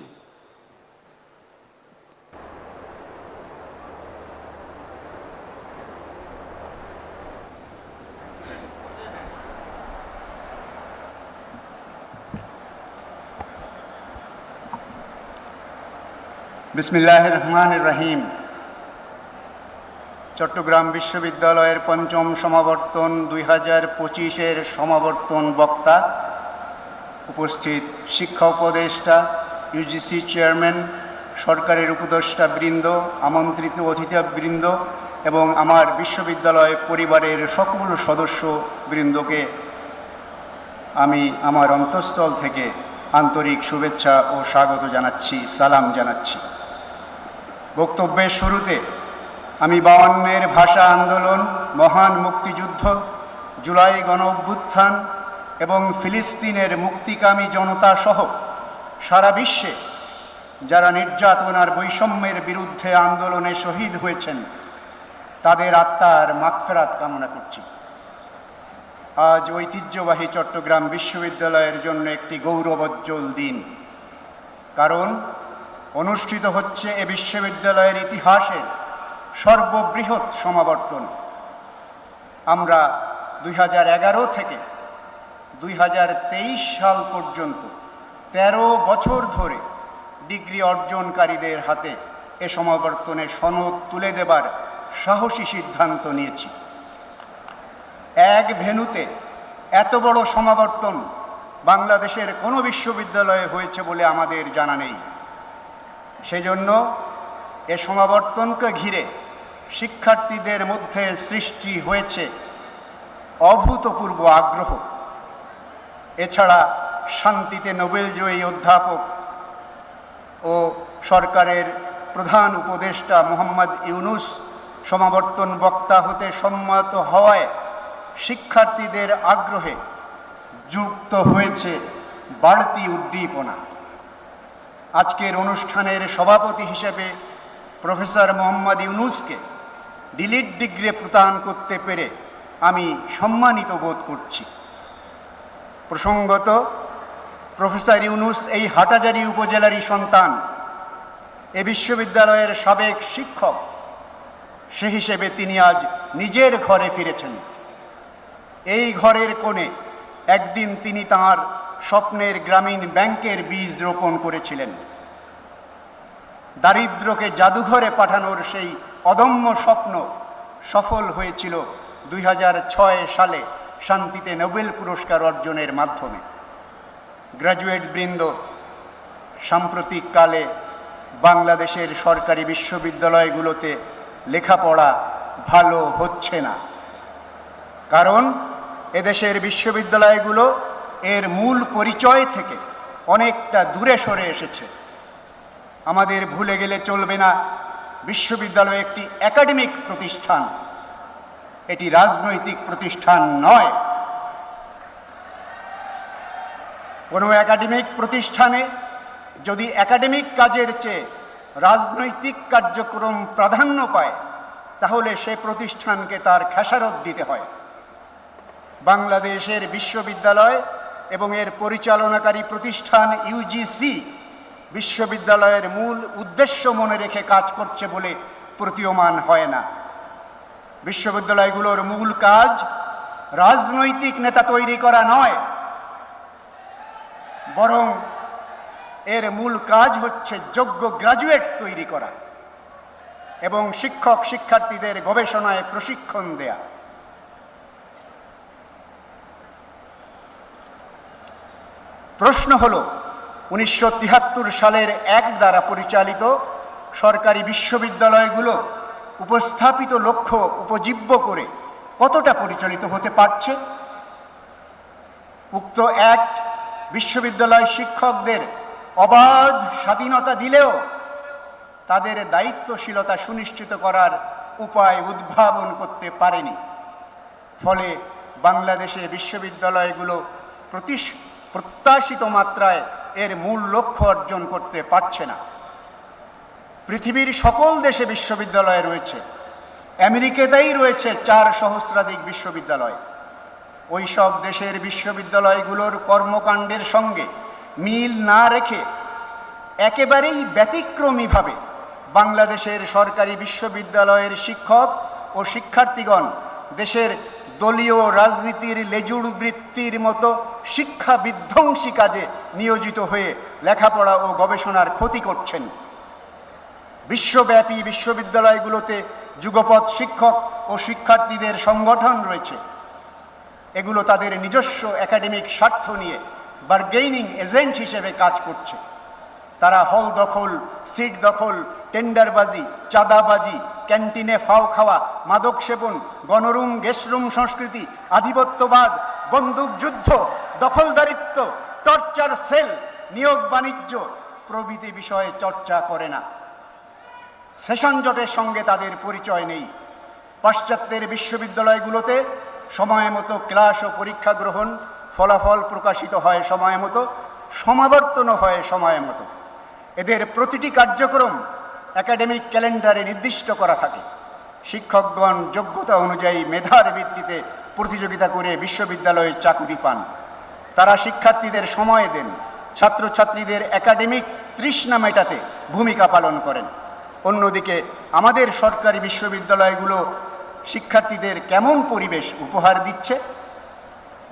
বিসমিল্লাহির রহমানির রহিম। চট্টগ্রাম বিশ্ববিদ্যালয়ের পঞ্চম সমাবর্তন 2025-এর সমাবর্তন বক্তা, উপস্থিত শিক্ষা উপদেষ্টা, ইউজিসি চেয়ারম্যান, সরকারের উপদেষ্টা বৃন্দ, আমন্ত্রিত অতিথিবৃন্দ এবং আমার বিশ্ববিদ্যালয় পরিবারের সকল সদস্য বৃন্দকে আমি আমার অন্তঃস্থল থেকে আন্তরিক শুভেচ্ছা ও স্বাগত জানাচ্ছি, সালাম জানাচ্ছি। বক্তব্যের শুরুতে আমি 52-এর ভাষা আন্দোলন, মহান মুক্তিযুদ্ধ, জুলাই গণঅভ্যুত্থান এবং ফিলিস্তিনের মুক্তিকামী জনতা সহ সারা বিশ্বে যারা নির্যাতন আর বৈষম্যের বিরুদ্ধে আন্দোলনে শহীদ হয়েছেন তাদের আত্মার মাগফিরাত কামনা করছি। আজ ঐতিহ্যবাহী চট্টগ্রাম বিশ্ববিদ্যালয়ের জন্য একটি গৌরবোজ্জ্বল দিন, কারণ অনুষ্ঠিত হচ্ছে এ বিশ্ববিদ্যালয়ের ইতিহাসে সর্ববৃহৎ সমাবর্তন। আমরা 2011 থেকে 2023 সাল পর্যন্ত 13 বছর ধরে ডিগ্রি অর্জনকারীদের হাতে এ সমাবর্তনে সনদ তুলে দেবার সাহসী সিদ্ধান্ত নিয়েছি। এক ভেন্যুতে এত বড় সমাবর্তন বাংলাদেশের কোনো বিশ্ববিদ্যালয়ে হয়েছে বলে আমাদের জানা নেই। সেজন্য এ সমাবর্তনকে ঘিরে শিক্ষার্থীদের মধ্যে সৃষ্টি হয়েছে অভূতপূর্ব আগ্রহ। এছাড়া শান্তিতে নোবেলজয়ী অধ্যাপক ও সরকারের প্রধান উপদেষ্টা মোহাম্মদ ইউনুস সমাবর্তন বক্তা হতে সম্মত হওয়ায় শিক্ষার্থীদের আগ্রহে যুক্ত হয়েছে বাড়তি উদ্দীপনা। আজকের অনুষ্ঠানের সভাপতি হিসেবে প্রফেসর মোহাম্মদ ইউনুসকে ডিলিট ডিগ্রি প্রদান করতে পেরে আমি সম্মানিত বোধ করছি। প্রসঙ্গত, প্রফেসর ইউনুস এই হাটাজারি উপজেলারই সন্তান, এ বিশ্ববিদ্যালয়ের সাবেক শিক্ষক। সে হিসেবে তিনি আজ নিজের ঘরে ফিরেছেন। এই ঘরের কোণে একদিন তিনি তাঁর স্বপ্নের গ্রামীণ ব্যাংকের বীজ রোপণ করেছিলেন। দারিদ্র্যকে জাদুঘরে পাঠানোর সেই অদম্য স্বপ্ন সফল হয়েছিল 2006 সালে শান্তিতে নোবেল পুরস্কার অর্জনের মাধ্যমে। গ্র্যাজুয়েট বৃন্দ, সাম্প্রতিককালে বাংলাদেশের সরকারি বিশ্ববিদ্যালয়গুলোতে লেখাপড়া ভালো হচ্ছে না, কারণ এদেশের বিশ্ববিদ্যালয়গুলো এর মূল পরিচয় থেকে অনেকটা দূরে সরে এসেছে। আমাদের ভুলে গেলে চলবে না, বিশ্ববিদ্যালয় একটি একাডেমিক প্রতিষ্ঠান, এটি রাজনৈতিক প্রতিষ্ঠান নয়। কোনো একাডেমিক প্রতিষ্ঠানে যদি একাডেমিক কাজের চেয়ে রাজনৈতিক কার্যক্রম প্রাধান্য পায়, তাহলে সে প্রতিষ্ঠানকে তার খেসারত দিতে হয়। বাংলাদেশের বিশ্ববিদ্যালয় এবং এর পরিচালনাকারী প্রতিষ্ঠান ইউজিসি বিশ্ববিদ্যালয়ের মূল উদ্দেশ্য মনে রেখে কাজ করছে বলে প্রতীয়মান হয় না। বিশ্ববিদ্যালয়গুলোর মূল কাজ রাজনৈতিক নেতা তৈরি করা নয়, বরং এর মূল কাজ হচ্ছে যোগ্য গ্র্যাজুয়েট তৈরি করা এবং শিক্ষক শিক্ষার্থীদের গবেষণায় প্রশিক্ষণ দেয়া। প্রশ্ন হলো, 1973 সালের অ্যাক্ট দ্বারা পরিচালিত সরকারি বিশ্ববিদ্যালয়গুলো উপস্থাপিত লক্ষ্য উপজীব্য করে কতটা পরিচালিত হতে পারছে? উক্ত অ্যাক্ট বিশ্ববিদ্যালয় শিক্ষকদের অবাধ স্বাধীনতা দিলেও তাদের দায়িত্বশীলতা সুনিশ্চিত করার উপায় উদ্ভাবন করতে পারেনি। ফলে বাংলাদেশে বিশ্ববিদ্যালয়গুলো প্রত্যাশিত মাত্রায় এর মূল লক্ষ্য অর্জন করতে পারছে না। পৃথিবীর সকল দেশে বিশ্ববিদ্যালয় রয়েছে, আমেরিকাতেই রয়েছে 4 সহস্রাধিক বিশ্ববিদ্যালয়। ওই সব দেশের বিশ্ববিদ্যালয়গুলোর কর্মকাণ্ডের সঙ্গে মিল না রেখে একেবারেই ব্যতিক্রমীভাবে বাংলাদেশের সরকারি বিশ্ববিদ্যালয়ের শিক্ষক ও শিক্ষার্থীগণ দেশের দলীয় রাজনীতির লেজুড় বৃত্তির মতো শিক্ষা বিধ্বংসী কাজে নিয়োজিত হয়ে লেখাপড়া ও গবেষণার ক্ষতি করছেন। বিশ্বব্যাপী বিশ্ববিদ্যালয়গুলোতে যুগপৎ শিক্ষক ও শিক্ষার্থীদের সংগঠন রয়েছে। এগুলো তাদের নিজস্ব একাডেমিক স্বার্থ নিয়ে বার্গেইনিং এজেন্ট হিসেবে কাজ করছে। তারা হল দখল, সিট দখল, টেন্ডারবাজি, চাঁদাবাজি, ক্যান্টিনে ফাও খাওয়া, মাদক সেবন, গণরুম গেস্টরুম সংস্কৃতি, আধিপত্যবাদ, বন্দুকযুদ্ধ, দখলদারিত্ব, টর্চার সেল, নিয়োগ বাণিজ্য প্রভৃতি বিষয়ে চর্চা করে না। সেশন জটের সঙ্গে তাদের পরিচয় নেই। পাশ্চাত্যের বিশ্ববিদ্যালয়গুলোতে সময় মতো ক্লাস ও পরীক্ষা গ্রহণ, ফলাফল প্রকাশিত হয় সময় মতো, সমাবর্তনও হয় সময় মতো। এদের প্রতিটি কার্যক্রম একাডেমিক ক্যালেন্ডারে নির্দিষ্ট করা থাকে। শিক্ষকগণ যোগ্যতা অনুযায়ী মেধার ভিত্তিতে প্রতিযোগিতা করে বিশ্ববিদ্যালয়ে চাকুরি পান। তারা শিক্ষার্থীদের সময় দেন, ছাত্রছাত্রীদের একাডেমিক তৃষ্ণা মেটাতে ভূমিকা পালন করেন। অন্যদিকে আমাদের সরকারি বিশ্ববিদ্যালয়গুলো শিক্ষার্থীদের কেমন পরিবেশ উপহার দিচ্ছে?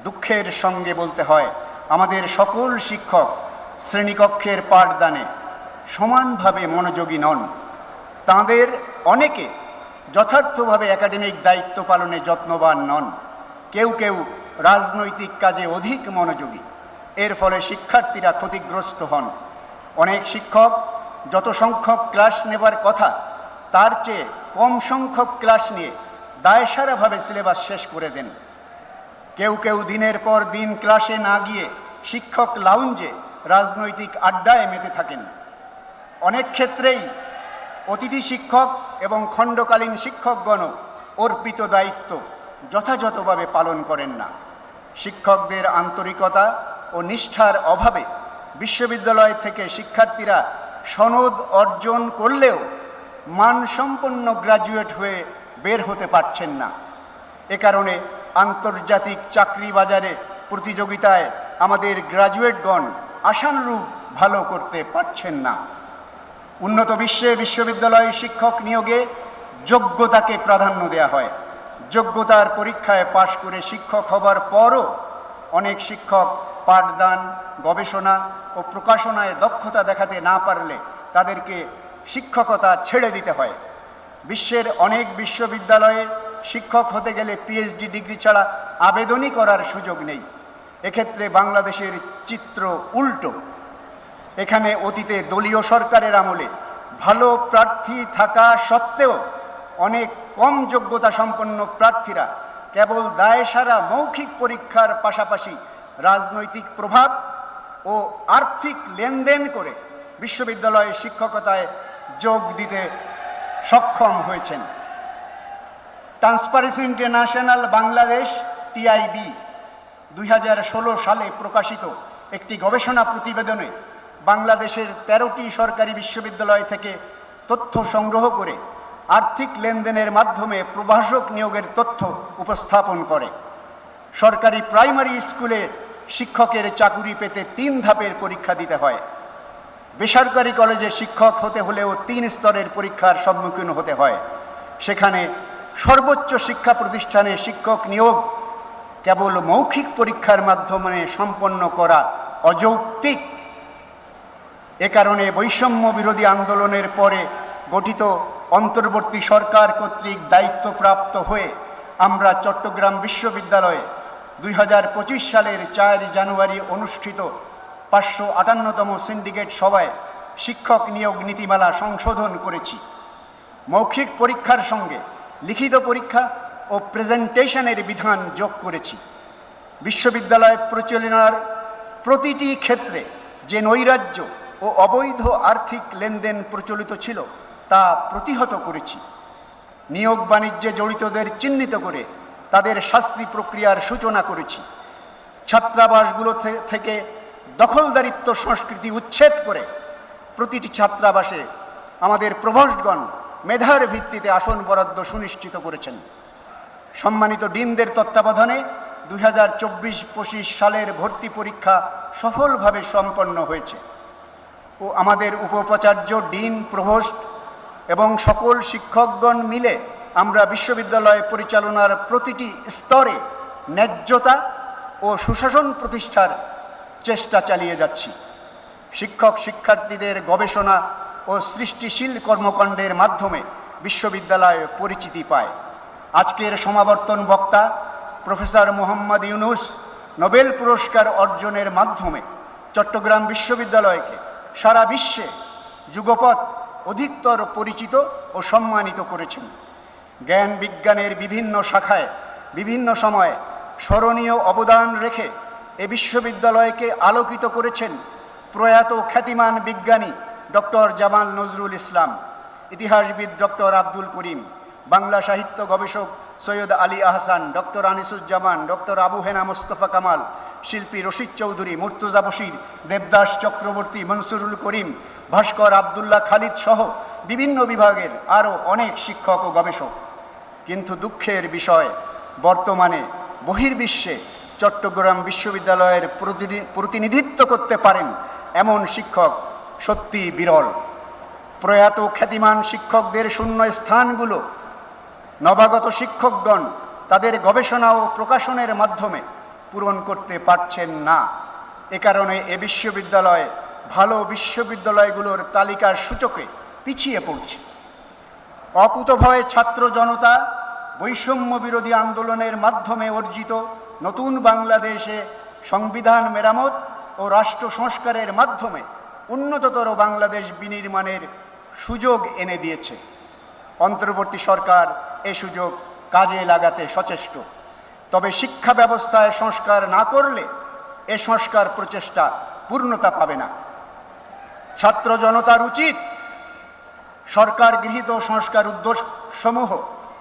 দুঃখের সঙ্গে বলতে হয়, আমাদের সকল শিক্ষক শ্রেণীকক্ষের পাঠদানে সমানভাবে মনোযোগী নন। তাঁদের অনেকে যথার্থভাবে একাডেমিক দায়িত্ব পালনে যত্নবান নন। কেউ কেউ রাজনৈতিক কাজে অধিক মনোযোগী। এর ফলে শিক্ষার্থীরা ক্ষতিগ্রস্ত হন। অনেক শিক্ষক যত সংখ্যক ক্লাস নেবার কথা তার চেয়ে কম সংখ্যক ক্লাস নিয়ে দায়সারাভাবে সিলেবাস শেষ করে দেন। কেউ কেউ দিনের পর দিন ক্লাসে না গিয়ে শিক্ষক লাউঞ্জে রাজনৈতিক আড্ডায় মেতে থাকেন। অনেক ক্ষেত্রেই অতিথি শিক্ষক এবং খণ্ডকালীন শিক্ষকগণ অর্পিত দায়িত্ব যথাযথভাবে পালন করেন না। শিক্ষকদের আন্তরিকতা ও নিষ্ঠার অভাবে বিশ্ববিদ্যালয় থেকে শিক্ষার্থীরা সনদ অর্জন করলেও মানসম্পন্ন গ্র্যাজুয়েট হয়ে বের হতে পারছেন না। এ কারণে আন্তর্জাতিক চাকরি বাজারে প্রতিযোগিতায় আমাদের গ্র্যাজুয়েটগণ আশানুরূপ ভালো করতে পারছেন না। উন্নত বিশ্বে বিশ্ববিদ্যালয় শিক্ষক নিয়োগে যোগ্যতাকে প্রাধান্য দেওয়া হয়। যোগ্যতার পরীক্ষায় পাশ করে শিক্ষক হবার পরও অনেক শিক্ষক পাঠদান, গবেষণা ও প্রকাশনায় দক্ষতা দেখাতে না পারলে তাদেরকে শিক্ষকতা ছেড়ে দিতে হয়। বিশ্বের অনেক বিশ্ববিদ্যালয়ে শিক্ষক হতে গেলে পিএইচডি ডিগ্রি ছাড়া আবেদনই করার সুযোগ নেই। এক্ষেত্রে বাংলাদেশের চিত্র উল্টো। এখানে অতীতে দলীয় সরকারের আমলে ভালো প্রার্থী থাকা সত্ত্বেও অনেক কম যোগ্যতা সম্পন্ন প্রার্থীরা কেবল দায়সারা মৌখিক পরীক্ষার পাশাপাশি রাজনৈতিক প্রভাব ও আর্থিক লেনদেন করে বিশ্ববিদ্যালয়ে শিক্ষকতায় যোগ দিতে সক্ষম হয়েছেন। ট্রান্সপারেন্সি ইন্টারন্যাশনাল বাংলাদেশ টিআইবি 2016 সালে প্রকাশিত একটি গবেষণা প্রতিবেদনে বাংলাদেশের 13টি সরকারি বিশ্ববিদ্যালয় থেকে তথ্য সংগ্রহ করে আর্থিক লেনদেনের মাধ্যমে প্রভাষক নিয়োগের তথ্য উপস্থাপন করে। সরকারি প্রাইমারি স্কুলে শিক্ষকের চাকুরি পেতে 3 ধাপের পরীক্ষা দিতে হয়। বেসরকারি কলেজে শিক্ষক হতে হলেও 3 স্তরের পরীক্ষার সম্মুখীন হতে হয়। সেখানে সর্বোচ্চ শিক্ষা প্রতিষ্ঠানে শিক্ষক নিয়োগ কেবল মৌখিক পরীক্ষার মাধ্যমে সম্পন্ন করা অযৌক্তিক। এ কারণে বৈষম্য বিরোধী আন্দোলনের পরে গঠিত অন্তর্বর্তী সরকার কর্তৃক দায়িত্বপ্রাপ্ত হয়ে আমরা চট্টগ্রাম বিশ্ববিদ্যালয়ে 2025 সালের 4 জানুয়ারি অনুষ্ঠিত 558তম সিন্ডিকেট সভায় শিক্ষক নিয়োগ নীতিমালা সংশোধন করেছি। মৌখিক পরীক্ষার সঙ্গে লিখিত পরীক্ষা ও প্রেজেন্টেশনের বিধান যোগ করেছি। বিশ্ববিদ্যালয় পরিচালনার প্রতিটি ক্ষেত্রে যে নৈরাজ্য ও অবৈধ আর্থিক লেনদেন প্রচলিত ছিল তা প্রতিহত করেছি। নিয়োগ বাণিজ্যে জড়িতদের চিহ্নিত করে তাদের শাস্তি প্রক্রিয়ার সূচনা করেছি। ছাত্রাবাসগুলো থেকে দখলদারিত্ব সংস্কৃতি উচ্ছেদ করে প্রতিটি ছাত্রাবাসে আমাদের প্রভোস্টগণ মেধার ভিত্তিতে আসন বরাদ্দ সুনিশ্চিত করেছেন। সম্মানিত ডিনদের তত্ত্বাবধানে 2024-25 সালের ভর্তি পরীক্ষা সফলভাবে সম্পন্ন হয়েছে ও আমাদের উপাচার্য, ডিন, প্রভোস্ট এবং সকল শিক্ষকগণ মিলে আমরা বিশ্ববিদ্যালয় পরিচালনার প্রতিটি স্তরে ন্যায্যতা ও সুশাসন প্রতিষ্ঠার চেষ্টা চালিয়ে যাচ্ছি। শিক্ষক শিক্ষার্থীদের গবেষণা ও সৃষ্টিশীল কর্মকাণ্ডের মাধ্যমে বিশ্ববিদ্যালয় পরিচিতি পায়। আজকের সমাবর্তন বক্তা প্রফেসর মোহাম্মদ ইউনুস নোবেল পুরস্কার অর্জনের মাধ্যমে চট্টগ্রাম বিশ্ববিদ্যালয়কে সারা বিশ্বে যুগপৎ অধিকতর পরিচিত ও সম্মানিত করেছেন। জ্ঞান বিজ্ঞানের বিভিন্ন শাখায় বিভিন্ন সময়ে স্মরণীয় অবদান রেখে এ বিশ্ববিদ্যালয়কে আলোকিত করেছেন প্রয়াত খ্যাতিমান বিজ্ঞানী ডক্টর জামাল নজরুল ইসলাম, ইতিহাসবিদ ডক্টর আব্দুল করিম, বাংলা সাহিত্য গবেষক সৈয়দ আলী আহসান, ডক্টর আনিসুজ্জামান, ডক্টর আবু হেনা মোস্তফা কামাল, শিল্পী রশিদ চৌধুরী, মুর্তজা বশির, দেবদাস চক্রবর্তী, মনসুরুল করিম, ভাস্কর আবদুল্লাহ খালিদ সহ বিভিন্ন বিভাগের আরও অনেক শিক্ষক ও গবেষক। কিন্তু দুঃখের বিষয়, বর্তমানে বহির্বিশ্বে চট্টগ্রাম বিশ্ববিদ্যালয়ের প্রতিনিধিত্ব করতে পারেন এমন শিক্ষক সত্যি বিরল। প্রয়াত খ্যাতিমান শিক্ষকদের শূন্য স্থানগুলো নবাগত শিক্ষকগণ তাদের গবেষণা ও প্রকাশনের মাধ্যমে পূরণ করতে পারছেন না। এ কারণে এ বিশ্ববিদ্যালয় ভালো বিশ্ববিদ্যালয়গুলোর তালিকার সূচকে পিছিয়ে পড়ছে। অকুতভয় ছাত্র জনতা বৈষম্য বিরোধী আন্দোলনের মাধ্যমে অর্জিত নতুন বাংলাদেশে সংবিধান মেরামত ও রাষ্ট্র সংস্কারের মাধ্যমে উন্নততর বাংলাদেশ বিনির্মাণের সুযোগ এনে দিয়েছে। অন্তর্বর্তী সরকার এ সুযোগ কাজে লাগাতে সচেষ্ট। তবে শিক্ষা ব্যবস্থায় সংস্কার না করলে এ সংস্কার প্রচেষ্টা পূর্ণতা পাবে না। ছাত্র জনতার উচিত সরকার গৃহীত সংস্কার উদ্যোগসমূহ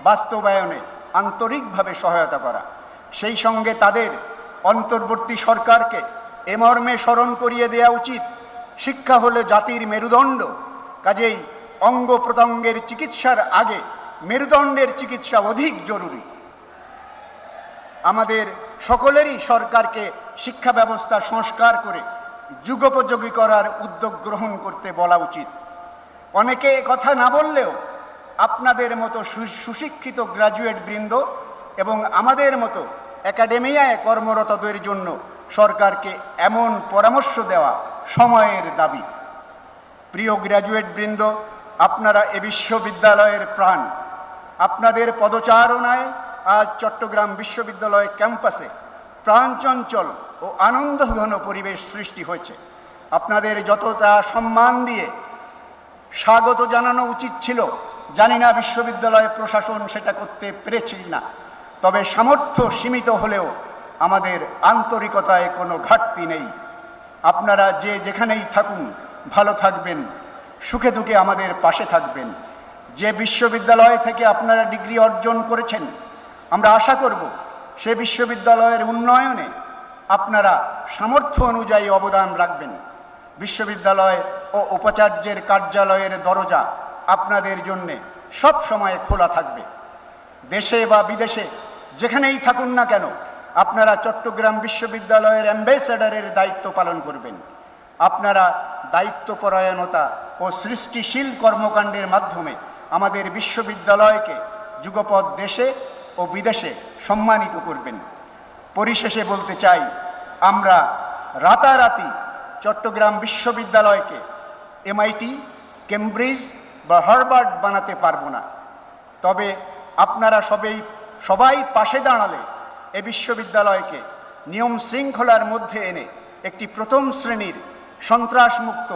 বাস্তবায়নে আন্তরিকভাবে সহায়তা করা, সেই সঙ্গে তাদের অন্তর্বর্তী সরকারকে এ মর্মে স্মরণ করিয়ে দেওয়া উচিত, শিক্ষা হলো জাতির মেরুদণ্ড, কাজেই অঙ্গ প্রত্যঙ্গের চিকিৎসার আগে মেরুদণ্ডের চিকিৎসা অধিক জরুরি। আমাদের সকলেরই সরকারকে শিক্ষা ব্যবস্থা সংস্কার করে যুগোপযোগী করার উদ্যোগ গ্রহণ করতে বলা উচিত। অনেকে কথা না বললেও আপনাদের মতো সুশিক্ষিত গ্র্যাজুয়েট বৃন্দ এবং আমাদের মতো একাডেমিয়ায় কর্মরতদের জন্য সরকারকে এমন পরামর্শ দেওয়া সময়ের দাবি। প্রিয় গ্র্যাজুয়েট বৃন্দ, আপনারা এ বিশ্ববিদ্যালয়ের প্রাণ। আপনাদের পদচারণায় আজ চট্টগ্রাম বিশ্ববিদ্যালয় ক্যাম্পাসে প্রাণচঞ্চল ও আনন্দঘন পরিবেশ সৃষ্টি হয়েছে। আপনাদের যতটা সম্মান দিয়ে স্বাগত জানানো উচিত ছিল, জানি না বিশ্ববিদ্যালয় প্রশাসন সেটা করতে পেরেছে না, তবে সামর্থ্য সীমিত হলেও আমাদের আন্তরিকতায় কোনো ঘাটতি নেই। আপনারা যে যেখানেই থাকুন ভালো থাকবেন, সুখে দুঃখে আমাদের পাশে থাকবেন। যে বিশ্ববিদ্যালয় থেকে আপনারা ডিগ্রি অর্জন করেছেন, আমরা আশা করব সে বিশ্ববিদ্যালয়ের উন্নয়নে আপনারা সামর্থ্য অনুযায়ী অবদান রাখবেন। বিশ্ববিদ্যালয় ও উপাচার্যের কার্যালয়ের দরজা আপনাদের জন্যে সব সময় খোলা থাকবে। দেশে বা বিদেশে যেখানেই থাকুন না কেন, আপনারা চট্টগ্রাম বিশ্ববিদ্যালয়ের অ্যাম্বাসেডরের দায়িত্ব পালন করবেন। আপনারা দায়িত্বপরায়ণতা ও সৃষ্টিশীল কর্মকাণ্ডের মাধ্যমে আমাদের বিশ্ববিদ্যালয়কে যুগপৎ দেশে ও বিদেশে সম্মানিত করবেন। পরিশেষে বলতে চাই, আমরা রাতারাতি চট্টগ্রাম বিশ্ববিদ্যালয়কে MIT, কেমব্রিজ বা হার্ভার্ড বানাতে পারবো না, তবে আপনারা সবাই পাশে দাঁড়ালে এ বিশ্ববিদ্যালয়কে নিয়ম শৃঙ্খলার মধ্যে এনে একটি প্রথম শ্রেণীর সন্ত্রাসমুক্ত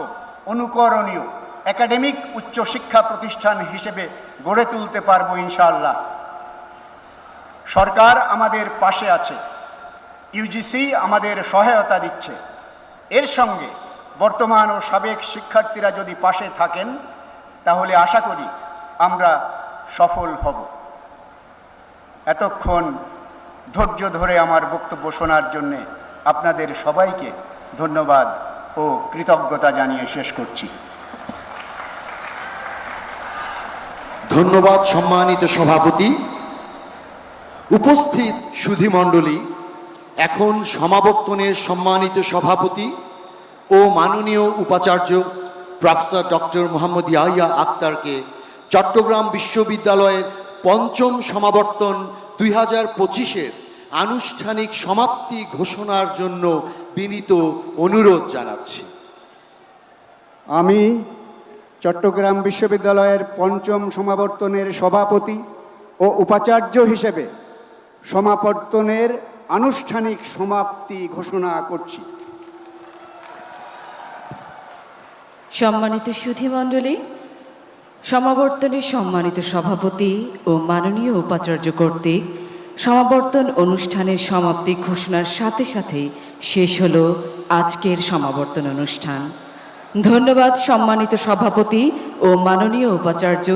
অনুকরণীয় একাডেমিক উচ্চশিক্ষা প্রতিষ্ঠান হিসেবে গড়ে তুলতে পারবো ইনশাআল্লাহ। সরকার আমাদের পাশে আছে, UGC আমাদের সহায়তা দিচ্ছে। এর সঙ্গে বর্তমান ও সাবেক শিক্ষার্থীরা যদি পাশে থাকেন, তাহলে আশা করি আমরা সফল হব। এতক্ষণ ধৈর্য ধরে আমার বক্তব্য শোনার জন্যে আপনাদের সবাইকে ধন্যবাদ ও কৃতজ্ঞতা জানিয়ে শেষ করছি। ধন্যবাদ সম্মানিত সভাপতি। উপস্থিত সুধীমণ্ডলী, এখন সমাবর্তনের সম্মানিত সভাপতি ও মাননীয় উপাচার্য প্রফেসর ডক্টর মোহাম্মদ ইয়াহিয়া আক্তারকে চট্টগ্রাম বিশ্ববিদ্যালয়ের পঞ্চম সমাবর্তন 2025-এর আনুষ্ঠানিক সমাপ্তি ঘোষণার জন্য বিনীত অনুরোধ জানাচ্ছি। আমি চট্টগ্রাম বিশ্ববিদ্যালয়ের পঞ্চম সমাবর্তনের সভাপতি ও উপাচার্য হিসেবে সমাবর্তনের আনুষ্ঠানিক সমাপ্তি ঘোষণা করছি। সম্মানিত সুধীমণ্ডলী, সমাবর্তনের সম্মানিত সভাপতি ও মাননীয় উপাচার্য কর্তৃক সমাবর্তন অনুষ্ঠানের সমাপ্তি ঘোষণার সাথে সাথেই শেষ হলো আজকের সমাবর্তন অনুষ্ঠান। ধন্যবাদ সম্মানিত সভাপতি ও মাননীয় উপাচার্য,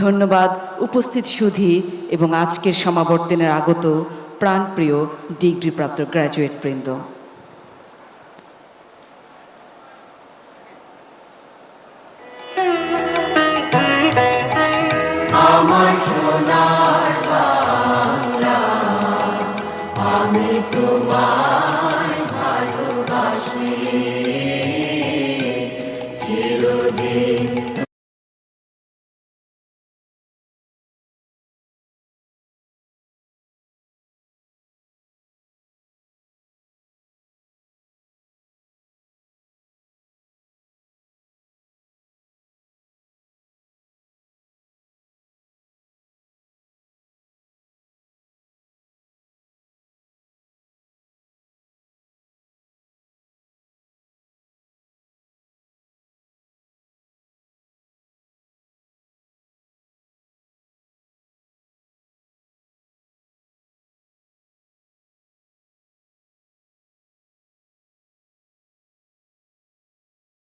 ধন্যবাদ উপস্থিত সুধী এবং আজকের সমাবর্তনের আগত প্রাণপ্রিয় ডিগ্রিপ্রাপ্ত গ্র্যাজুয়েট বৃন্দ। আমার সোনার বাংলা, আমি তোমায় ভালোবাসি চিরদিন।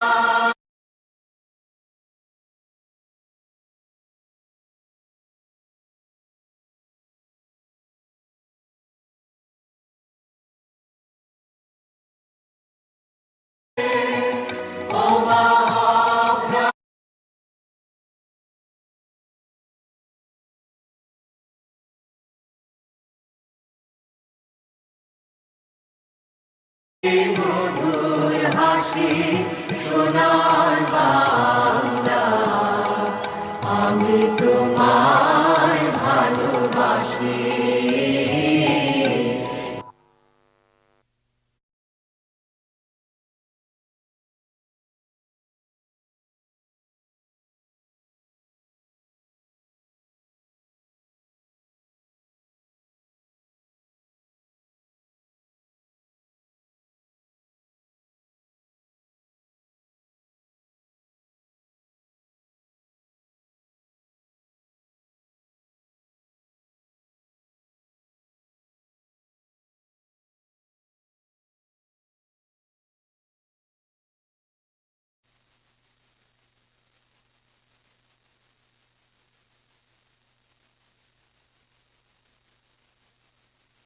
Oh